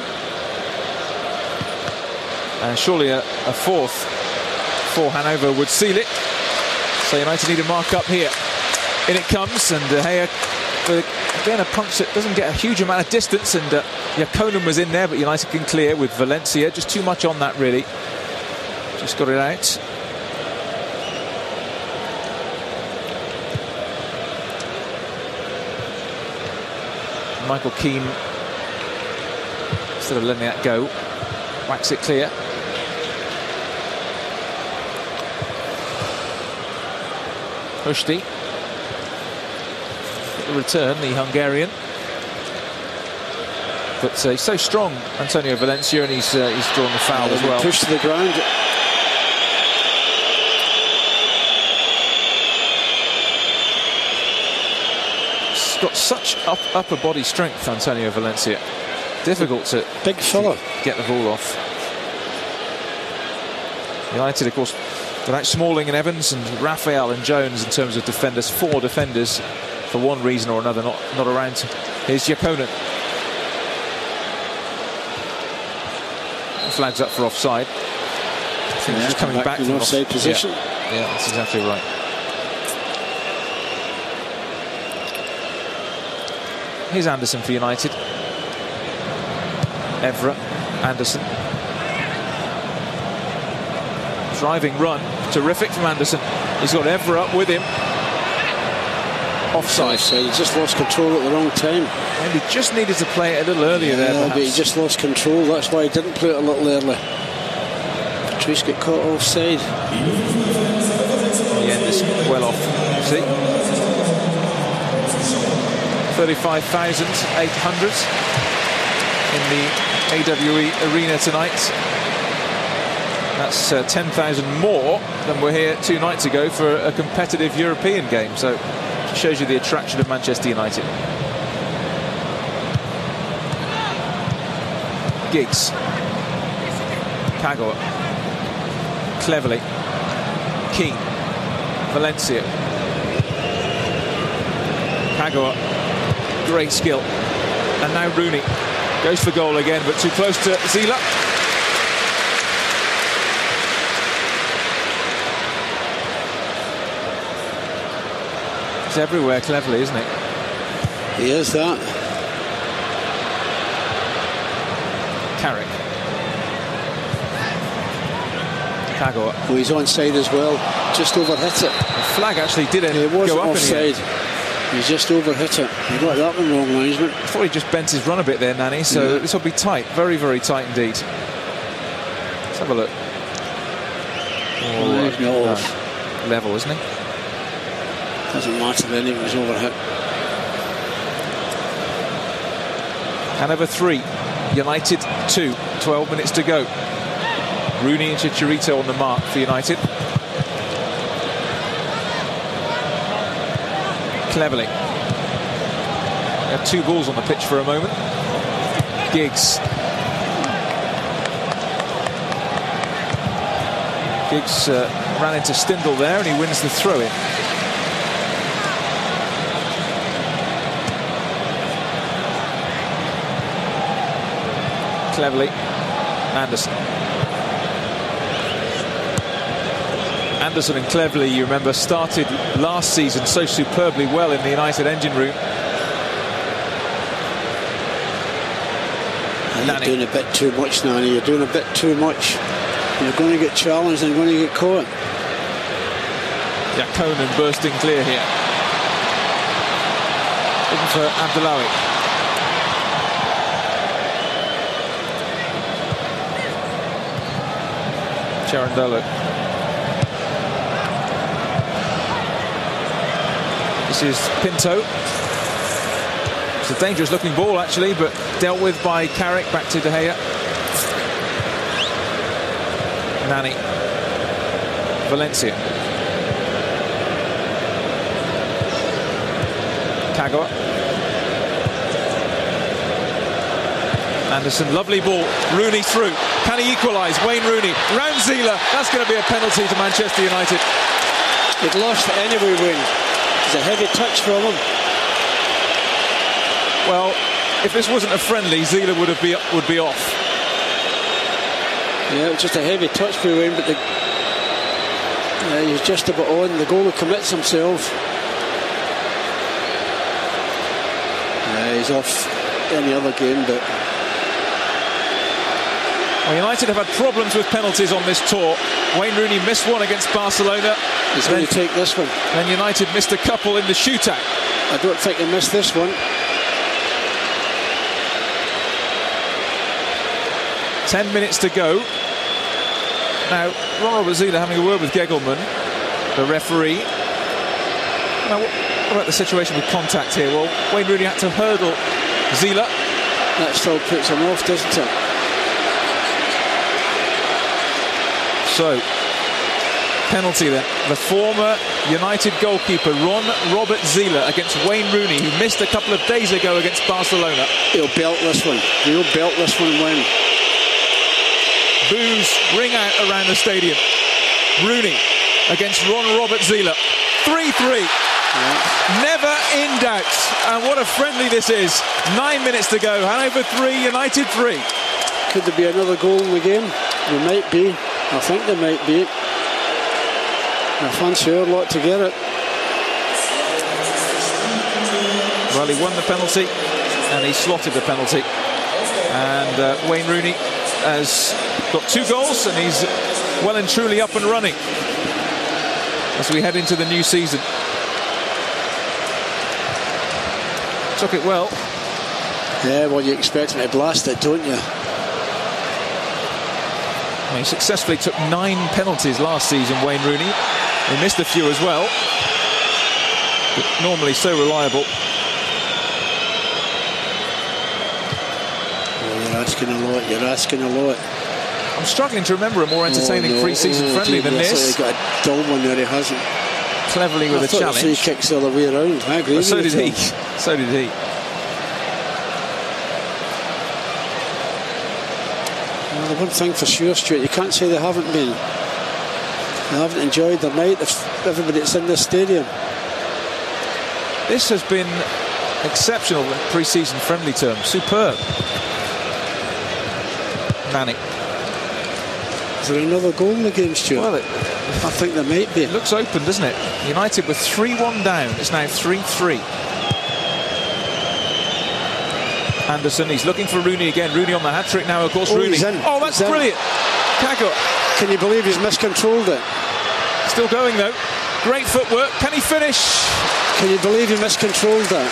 And surely a fourth for Hanover would seal it. So United need a mark up here. In it comes, and De Gea, again, a punch that doesn't get a huge amount of distance, and Yakonen was in there, but United can clear with Valencia. Just too much on that, really. Just got it out. Michael Keane, instead of letting that go, whacks it clear. Hushti. The return, the Hungarian. But he's so strong, Antonio Valencia, and he's drawn the foul as well. Pushed to the ground. He's got such upper body strength, Antonio Valencia. Difficult to big fella get the ball off. United, of course, without Smalling and Evans and Raphael and Jones in terms of defenders, 4 defenders for one reason or another not around. Here's Yakonen. Flags up for offside. I think he's just coming back from offside position. Yeah, that's exactly right. Here's Anderson for United. Evra, Anderson. Driving run, terrific from Anderson. He's got Evra up with him. offside. He just lost control at the wrong time. Maybe just needed to play it a little earlier there, perhaps. But he just lost control. That's why he didn't play it a little early. Patrice got caught offside. Yeah, this well off. See? 35,800 in the AWE arena tonight. That's 10,000 more than were here 2 nights ago for a competitive European game. So it shows you the attraction of Manchester United. Giggs. Kagawa. Cleverly. Keane. Valencia. Kagawa. Great skill. And now Rooney goes for goal again, but too close to Zila. He's everywhere cleverly, isn't he? He is that. Carrick. Kagawa. Oh, he's onside as well. Just overhit it. The flag actually didn't go up offside. He just overhit it. He got that one wrong, linesman. I thought he just bent his run a bit there, Nanny, so this will be tight. Very, very tight indeed. Let's have a look. Oh, no. Level, isn't he? Doesn't matter then, he was overhit. Hanover 3, United 2, 12 minutes to go. Rooney and Chicharito on the mark for United. Cleverly. We have 2 balls on the pitch for a moment. Giggs. Giggs ran into Stindl there and he wins the throw-in. Cleverly. Anderson. Anderson and Cleverly, you remember, started last season so superbly well in the United engine room. You're doing a bit too much, Nanny. You're doing a bit too much. You're going to get challenged and going to get caught. Yeah, Conan bursting clear here. Looking for Abdullahi. Cherundolo. This is Pinto. It's a dangerous looking ball actually, but dealt with by Carrick. Back to De Gea. Nani. Valencia. Kagawa. Anderson, lovely ball. Rooney through. Can he equalise? Wayne Rooney. Round Zila. That's going to be a penalty to Manchester United. He'd lost it anyway, Wayne. It's a heavy touch from him. Well, if this wasn't a friendly, Zila would be off. Yeah, it was just a heavy touch for Wayne, but he's just about on. The goalie commits himself. He's off any other game, but... Well, United have had problems with penalties on this tour. Wayne Rooney missed one against Barcelona. He's going to take this one. And United missed a couple in the shootout. I don't think he missed this one. 10 minutes to go. Now, Ron Zila having a word with Gegelman, the referee. Now, what about the situation with contact here? Well, Wayne Rooney had to hurdle Zila. That still puts him off, doesn't it? So, penalty then. The former United goalkeeper, Ron Robert Zila, against Wayne Rooney, who missed a couple of days ago against Barcelona. He'll belt this one. He'll belt this one, Wayne. Boos ring out around the stadium. Rooney against Ron Robert Zila. 3-3. Yeah. Never in doubt. And what a friendly this is. 9 minutes to go. Hanover 3, United 3. Could there be another goal in the game? There might be. I think there might be. I fancy our lot to get it. Well, he won the penalty and he slotted the penalty. And Wayne Rooney has got 2 goals and he's well and truly up and running as we head into the new season. Took it well. Yeah, well, you expect him to blast it, don't you? He successfully took 9 penalties last season, Wayne Rooney. He missed a few as well. But normally so reliable. Oh, you're asking a lot. You're asking a lot. I'm struggling to remember a more entertaining pre-season friendly than this. He's got a dull one there, he hasn't. Cleverly with a challenge. The free kicks the other way around. I agree. So did he. So did he. Well, the one thing for sure, Stuart, you can't say they haven't been. They haven't enjoyed their night. Everybody that's in this stadium. This has been exceptional in pre-season friendly terms. Superb. Manning. Is there another goal in the game, Stuart? Well, I think there might be. It looks open, doesn't it? United with 3-1 down. It's now 3-3. Anderson, he's looking for Rooney again. Rooney on the hat-trick now, of course. Rooney. Oh, that's brilliant. Kagawa. Can you believe he's miscontrolled it? Still going, though. Great footwork. Can he finish? Can you believe he miscontrolled that?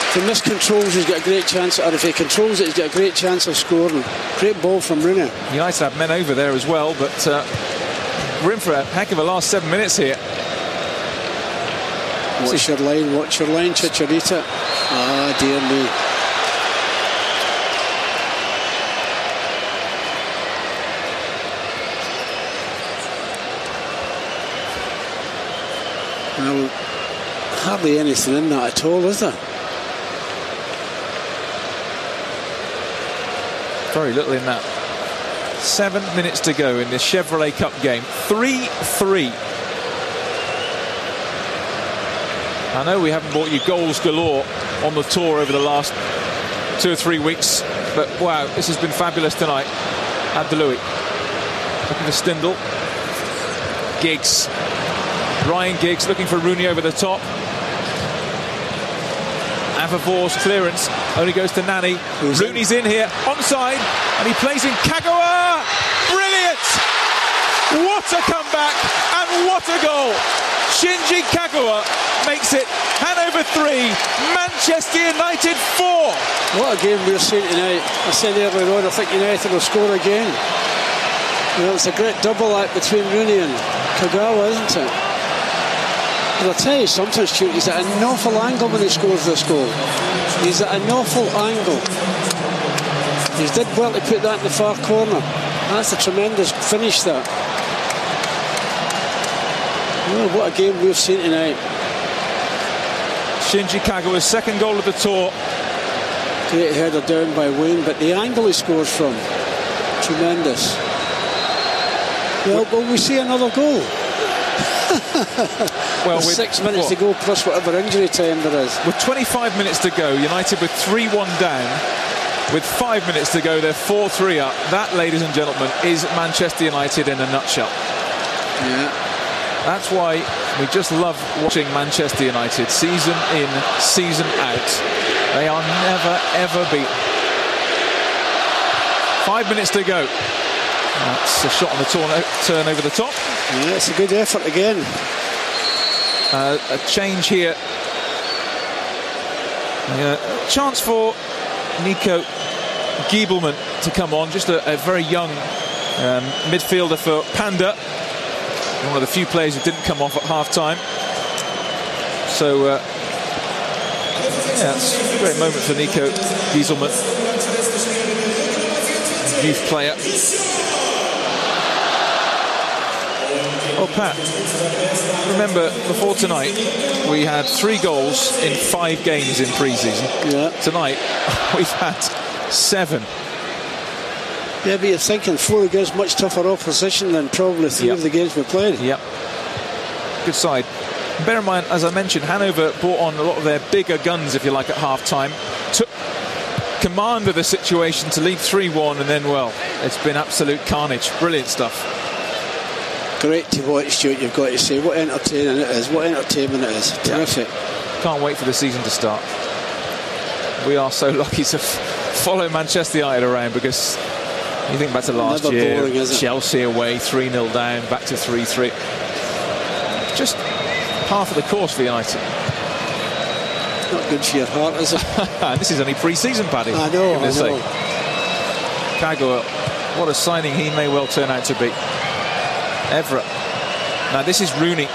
If he miscontrols, he's got a great chance. Or if he controls it, he's got a great chance of scoring. Great ball from Rooney. United have men over there as well, but we're in for a heck of a last 7 minutes here. Watch your line, Chicharito. Ah, dear me. Well, hardly anything in that at all, is there? Very little in that. 7 minutes to go in this Chevrolet Cup game. 3-3. I know we haven't brought you goals galore on the tour over the last 2 or 3 weeks, but wow, this has been fabulous tonight. Abdelouis looking for Stindl. Giggs. Ryan Giggs looking for Rooney over the top. Avavor's clearance only goes to Nani. Rooney's in here, onside, and he plays in Kagawa. Brilliant! What a comeback and what a goal! Shinji Kagawa makes it Hanover 3, Manchester United 4. What a game we're seeing tonight. I said earlier on, I think United will score again. You know, it's a great double act between Rooney and Kagawa, isn't it? But I'll tell you something, Stuart, he's at an awful angle when he scores this goal. He's at an awful angle. He did well to put that in the far corner. That's a tremendous finish, that. Oh, what a game we've seen tonight. Shinji Kagawa's second goal of the tour. Great header down by Wayne, but the angle he scores from, tremendous. Well, will we see another goal? Well, with 6 minutes to go plus whatever injury time there is. With 25 minutes to go, United with 3-1 down. With 5 minutes to go, they're 4-3 up. That, ladies and gentlemen, is Manchester United in a nutshell. Yeah. That's why we just love watching Manchester United season in, season out. They are never, ever beaten. 5 minutes to go. That's a shot on the turn over the top. Yeah, it's a good effort again. A change here. Chance for Nico Giebelman to come on. Just a very young midfielder for Panda. One of the few players who didn't come off at half-time. So, yeah, it's a great moment for Nico Giebelman. Youth player. Oh, Pat, remember before tonight we had 3 goals in 5 games in pre-season. Yeah. Tonight we've had 7. Yeah, but you're thinking 4 against much tougher opposition than probably 3 of the games we played. Yep. Good side. Bear in mind, as I mentioned, Hanover brought on a lot of their bigger guns, if you like, at half-time. Took command of the situation to lead 3-1, and then, well, it's been absolute carnage. Brilliant stuff. Great to watch, Stuart, you've got to say. What entertaining it is. What entertainment it is. Terrific. Can't wait for the season to start. We are so lucky to follow Manchester United around, because you think back to last year, boring, Chelsea away, 3-0 down, back to 3-3. Just half of the course for United. Not good for your heart, is it? This is only pre-season, Paddy. I know. Kagawa, what a signing he may well turn out to be. Everett. Now this is Rooney.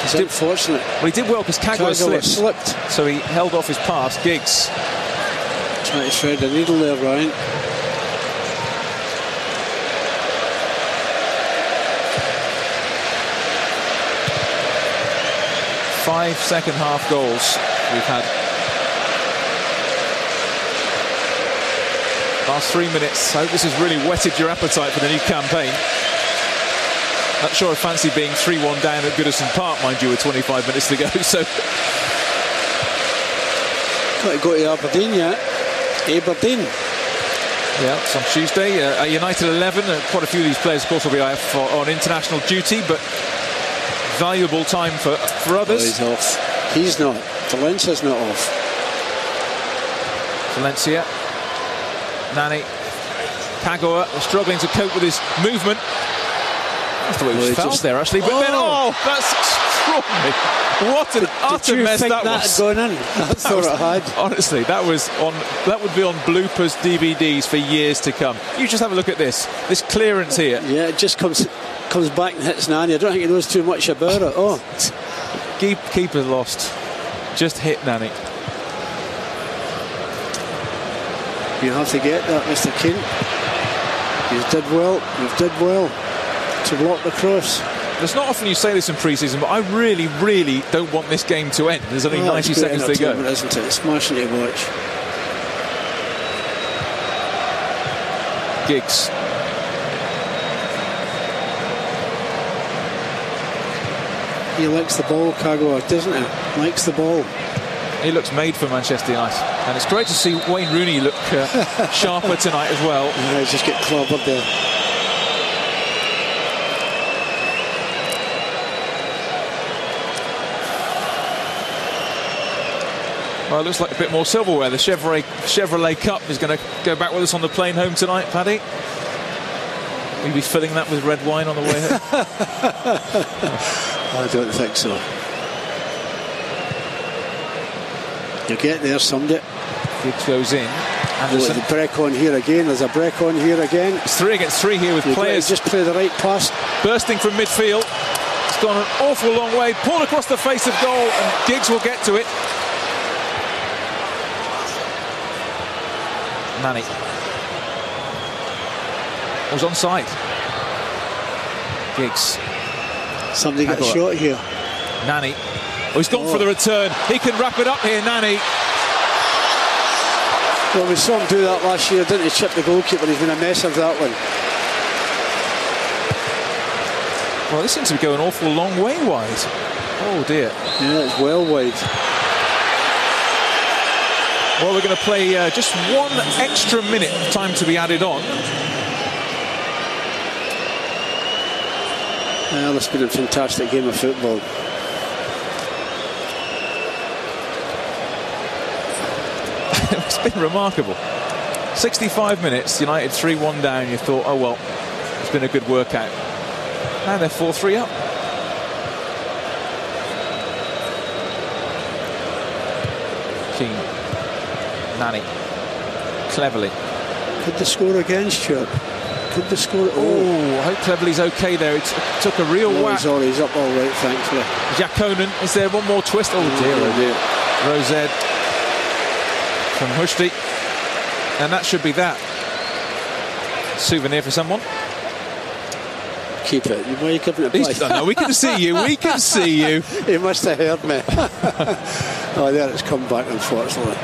It's unfortunate. Well, he did well because Kagawa slipped. So he held off his pass. Giggs. Trying to thread the needle there, Ryan. Five second-half goals we've had. Last 3 minutes. I hope this has really whetted your appetite for the new campaign. Not sure I fancy being 3-1 down at Goodison Park, mind you, with 25 minutes to go. So, got to go to Aberdeen yet. Aberdeen. Yeah, it's on Tuesday. United 11. Quite a few of these players, of course, will be on international duty, but valuable time for others. Oh, he's off. He's not. Valencia's not off. Valencia. Nani. Kagawa struggling to cope with his movement. I thought he was fouled there, actually. But then, that's extraordinary. What an utter mess that was. Going in? I thought it had. Honestly, that would be on bloopers DVDs for years to come. You just have a look at this clearance here. Yeah, it just comes back and hits Nani. I don't think he knows too much about it. Oh, keeper lost. Just hit Nani. You have to get that, Mr. Keane. You did well. You did well to block the cross. It's not often you say this in pre-season, but I really, really don't want this game to end. There's only 90 seconds to go. Isn't it? It's smashing to watch. Giggs. He likes the ball, Kagawa, doesn't he? Likes the ball. He looks made for Manchester United. And it's great to see Wayne Rooney look sharper tonight as well. Yeah, just get clobbered there. Well, it looks like a bit more silverware. The Chevrolet Cup is going to go back with us on the plane home tonight, Paddy. We'll be filling that with red wine on the way home. I don't think so. You get there someday. Giggs goes in. Anderson. The break on here again. There's a break on here again. It's 3 against 3 here with players. Just play the right pass. Bursting from midfield. It's gone an awful long way. Pulled across the face of goal, and Giggs will get to it. Nani was onside. Giggs. Somebody got shot here. Nani. Oh, he's gone for the return. He can wrap it up here, Nani. Well, we saw him do that last year, didn't he? Chip the goalkeeper. He's been a mess of that one. Well, this seems to be going an awful long way wide. Oh, dear. Yeah, it's well wide. Well, we're going to play just 1 extra minute of time to be added on. Well, it's been a fantastic game of football. It's been remarkable. 65 minutes, United 3-1 down. You thought, oh, well, it's been a good workout. Now they're 4-3 up. Keane. Nani. Cleverly. Could they score again, Stuart? Could they score? Oh, I hope Cleverly's okay there. It took a real whack. He's up all right, thankfully. Jakonen, is there one more twist? Oh, dear, oh dear. Rosed from Hushti. And that should be that. Souvenir for someone. Keep it. Why are you giving it back? No, we can see you. We can see you. He must have heard me. Oh, there it's come back, unfortunately.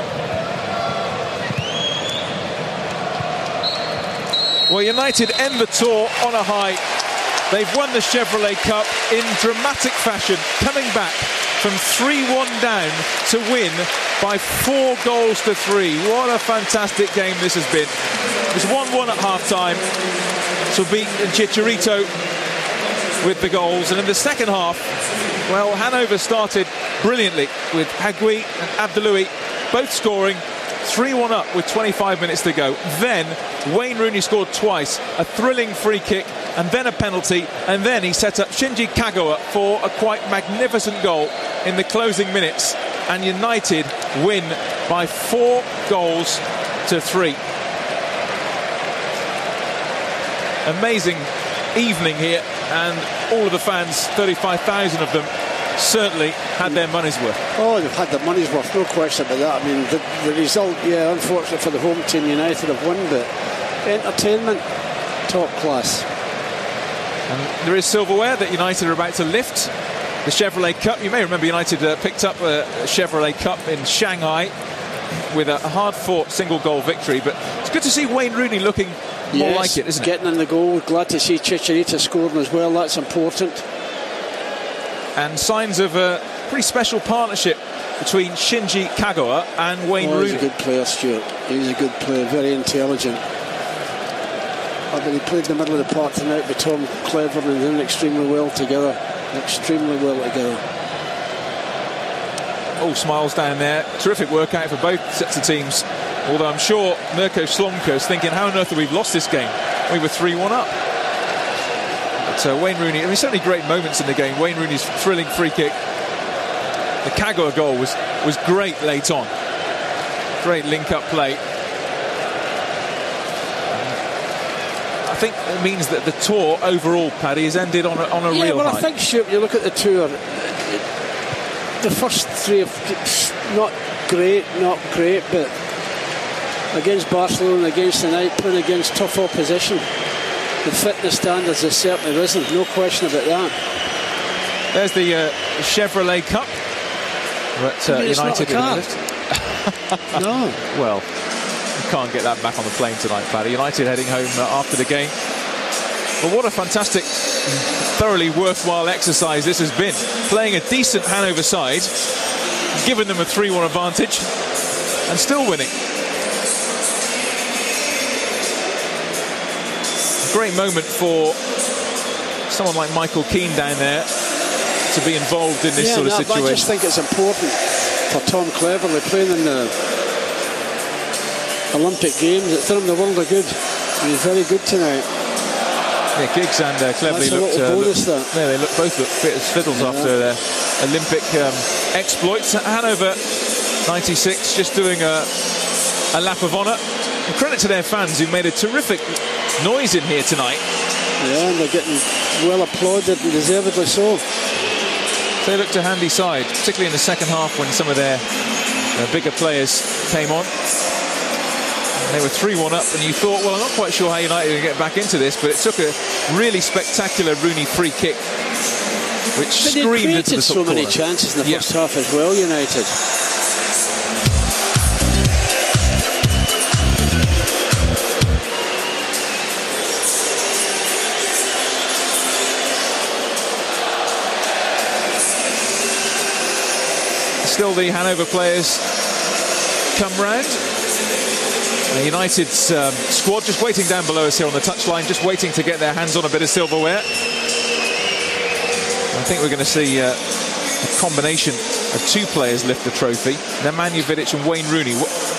Well, United end the tour on a high. They've won the Chevrolet Cup in dramatic fashion, coming back from 3-1 down to win by 4-3. What a fantastic game this has been. It was 1-1 at half-time. So beat Chicharito with the goals. And in the second half, well, Hanover started brilliantly with Hagui and Abdeloui both scoring. 3-1 up with 25 minutes to go. Then Wayne Rooney scored twice, a thrilling free kick and then a penalty, and then he set up Shinji Kagawa for a quite magnificent goal in the closing minutes, and United win by 4-3. Amazing evening here, and all of the fans, 35,000 of them, certainly had their money's worth. Oh, they've had their money's worth, no question about that. I mean, the result, yeah, unfortunately for the home team, United have won, but entertainment, top class. And there is silverware that United are about to lift. The Chevrolet Cup. You may remember United picked up a Chevrolet Cup in Shanghai with a hard-fought single-goal victory. But it's good to see Wayne Rooney looking more like it, isn't it? Getting in the goal. Glad to see Chicharito scoring as well. That's important. And signs of a pretty special partnership between Shinji Kagawa and Wayne Rooney. He's a good player, Stuart. He's a good player, very intelligent. But he played in the middle of the park tonight with Tom Cleverly and doing extremely well together. Extremely well together. All smiles down there. Terrific workout for both sets of teams. Although I'm sure Mirko Slomka is thinking, how on earth have we lost this game? We were 3-1 up. But Wayne Rooney, I mean, so many great moments in the game. Wayne Rooney's thrilling free kick. The Kagawa goal was great late on. Great link-up play. I think it means that the tour overall, Paddy, has ended on a real high. I think, Stuart, you look at the tour, the first three are not great, but against Barcelona, against tonight, playing against tough opposition, the fitness standards have certainly risen, no question about that. There's the Chevrolet Cup that United didn't lift. No. Well, you can't get that back on the plane tonight, Paddy. United heading home after the game. But what a fantastic, thoroughly worthwhile exercise this has been. Playing a decent Hanover side, giving them a 3-1 advantage, and still winning. A great moment for someone like Michael Keane down there to be involved in this sort of situation. I just think it's important for Tom Cleverly playing in the Olympic Games. It's done him the world of good. He's very good tonight. Yeah, Giggs and Cleverly looked they both looked fit as fiddles after their Olympic exploits. Hanover 96 just doing a lap of honour. And credit to their fans who made a terrific noise in here tonight. Yeah, and they're getting well applauded and deservedly so. They looked a handy side, particularly in the second half when some of their bigger players came on. They were 3-1 up, and you thought, well, I'm not quite sure how United are going to get back into this, but it took a really spectacular Rooney free kick, which screamed into the top corner. So many chances in the first half as well, United. Still the Hanover players come round. United's squad just waiting down below us here on the touchline, just waiting to get their hands on a bit of silverware. I think we're going to see a combination of two players lift the trophy, Nemanja Vidic and Wayne Rooney.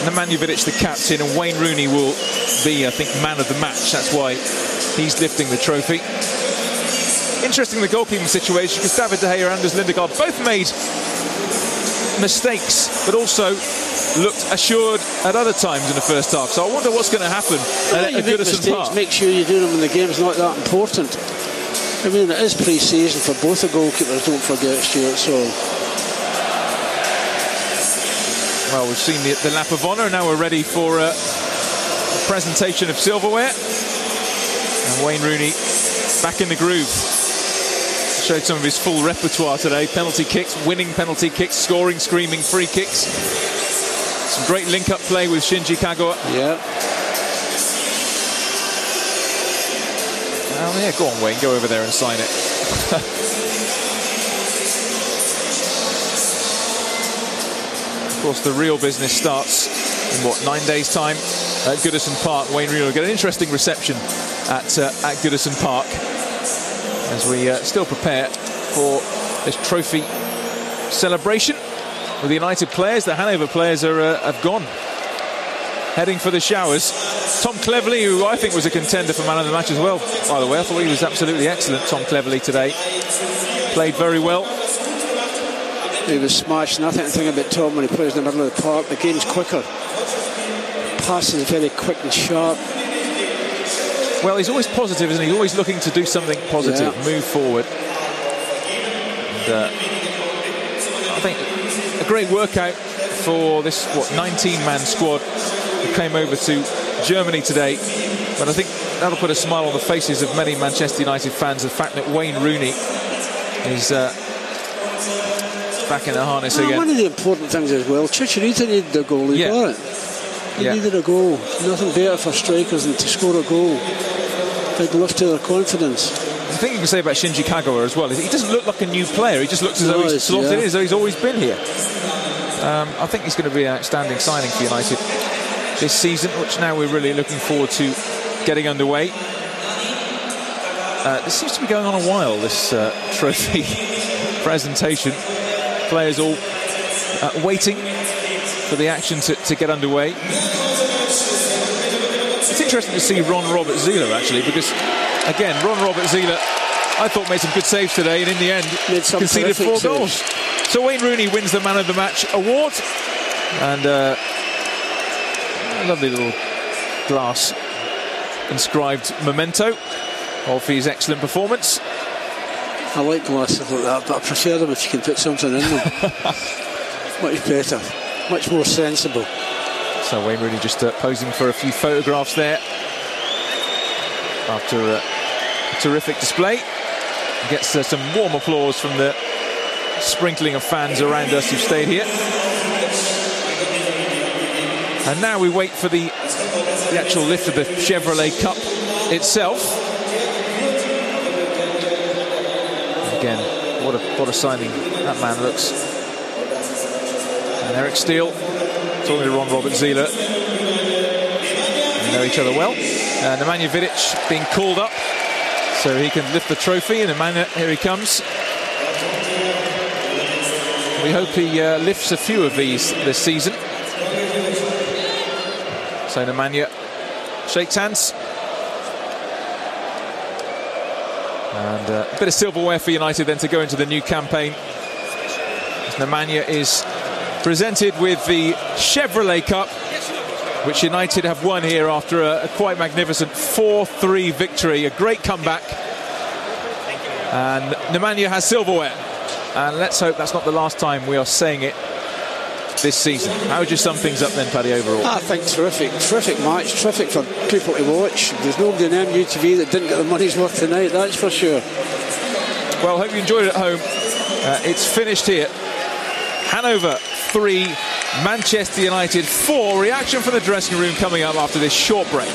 Nemanja Vidic the captain, and Wayne Rooney will be, I think, man of the match. That's why he's lifting the trophy. Interesting, the goalkeeping situation, because David De Gea and Anders Lindegaard both made mistakes, but also looked assured at other times in the first half. So I wonder what's going to happen at Goodison Park. Make sure you do them when the game's not that important. I mean, it is pre-season for both the goalkeepers, don't forget, Stuart. So, well, we've seen the lap of honour. Now we're ready for a presentation of silverware. And Wayne Rooney back in the groove. Showed some of his full repertoire today. Penalty kicks, winning penalty kicks, scoring, screaming free kicks. Some great link-up play with Shinji Kagawa. Yeah. Oh, yeah, go on, Wayne. Go over there and sign it. Of course, the real business starts in, 9 days' time at Goodison Park. Wayne Rooney will get an interesting reception at Goodison Park as we still prepare for this trophy celebration with the United players. The Hanover players have gone. heading for the showers. Tom Cleverley, who I think was a contender for man of the match as well, by the way. I thought he was absolutely excellent, Tom Cleverley, today. Played very well. He was smashed. Nothing to think about Tom when he plays in the middle of the park. The game's quicker. Passes very quick and sharp. Well, he's always positive, isn't he? He's always looking to do something positive, move forward. And, I think a great workout for this, 19-man squad who came over to Germany today. But I think that'll put a smile on the faces of many Manchester United fans, the fact that Wayne Rooney is back in the harness again. One of the important things as well, Chicharito needed a goal. He got it. He needed a goal. Nothing better for strikers than to score a goal. Big lift to their confidence. The thing you can say about Shinji Kagawa as well is he doesn't look like a new player. He just looks as though he's slotted in, as though he's always been here. I think he's going to be an outstanding signing for United this season, which now we're really looking forward to getting underway. This seems to be going on a while, this trophy presentation. Players all waiting for the action to get underway. It's interesting to see Ron Robert-Zieler, actually, because, again, Ron Robert-Zieler, I thought, made some good saves today, and in the end, conceded 4 goals. So Wayne Rooney wins the Man of the Match award, and a lovely little glass inscribed memento of his excellent performance. I like glasses like that, but I prefer them if you can put something in them. Much better, much more sensible. So Wayne Rooney just posing for a few photographs there after a terrific display. He gets some warm applause from the sprinkling of fans around us who've stayed here. And now we wait for the actual lift of the Chevrolet Cup itself. Again, what a signing that man looks. And Eric Steele talking to Ron Robert-Zieler. They know each other well. Nemanja Vidic being called up so he can lift the trophy. And Nemanja, here he comes. We hope he lifts a few of these this season. So Nemanja shakes hands. And a bit of silverware for United then to go into the new campaign. Nemanja is presented with the Chevrolet Cup, which United have won here after a quite magnificent 4-3 victory. A great comeback. And Nemanja has silverware. And let's hope that's not the last time we are saying it this season. How would you sum things up then, Paddy, overall? I think terrific match, terrific for people to watch. There's nobody on MUTV that didn't get the money's worth tonight, that's for sure. Well, hope you enjoyed it at home. It's finished here. Hanover 3, Manchester United 4. Reaction from the dressing room coming up after this short break.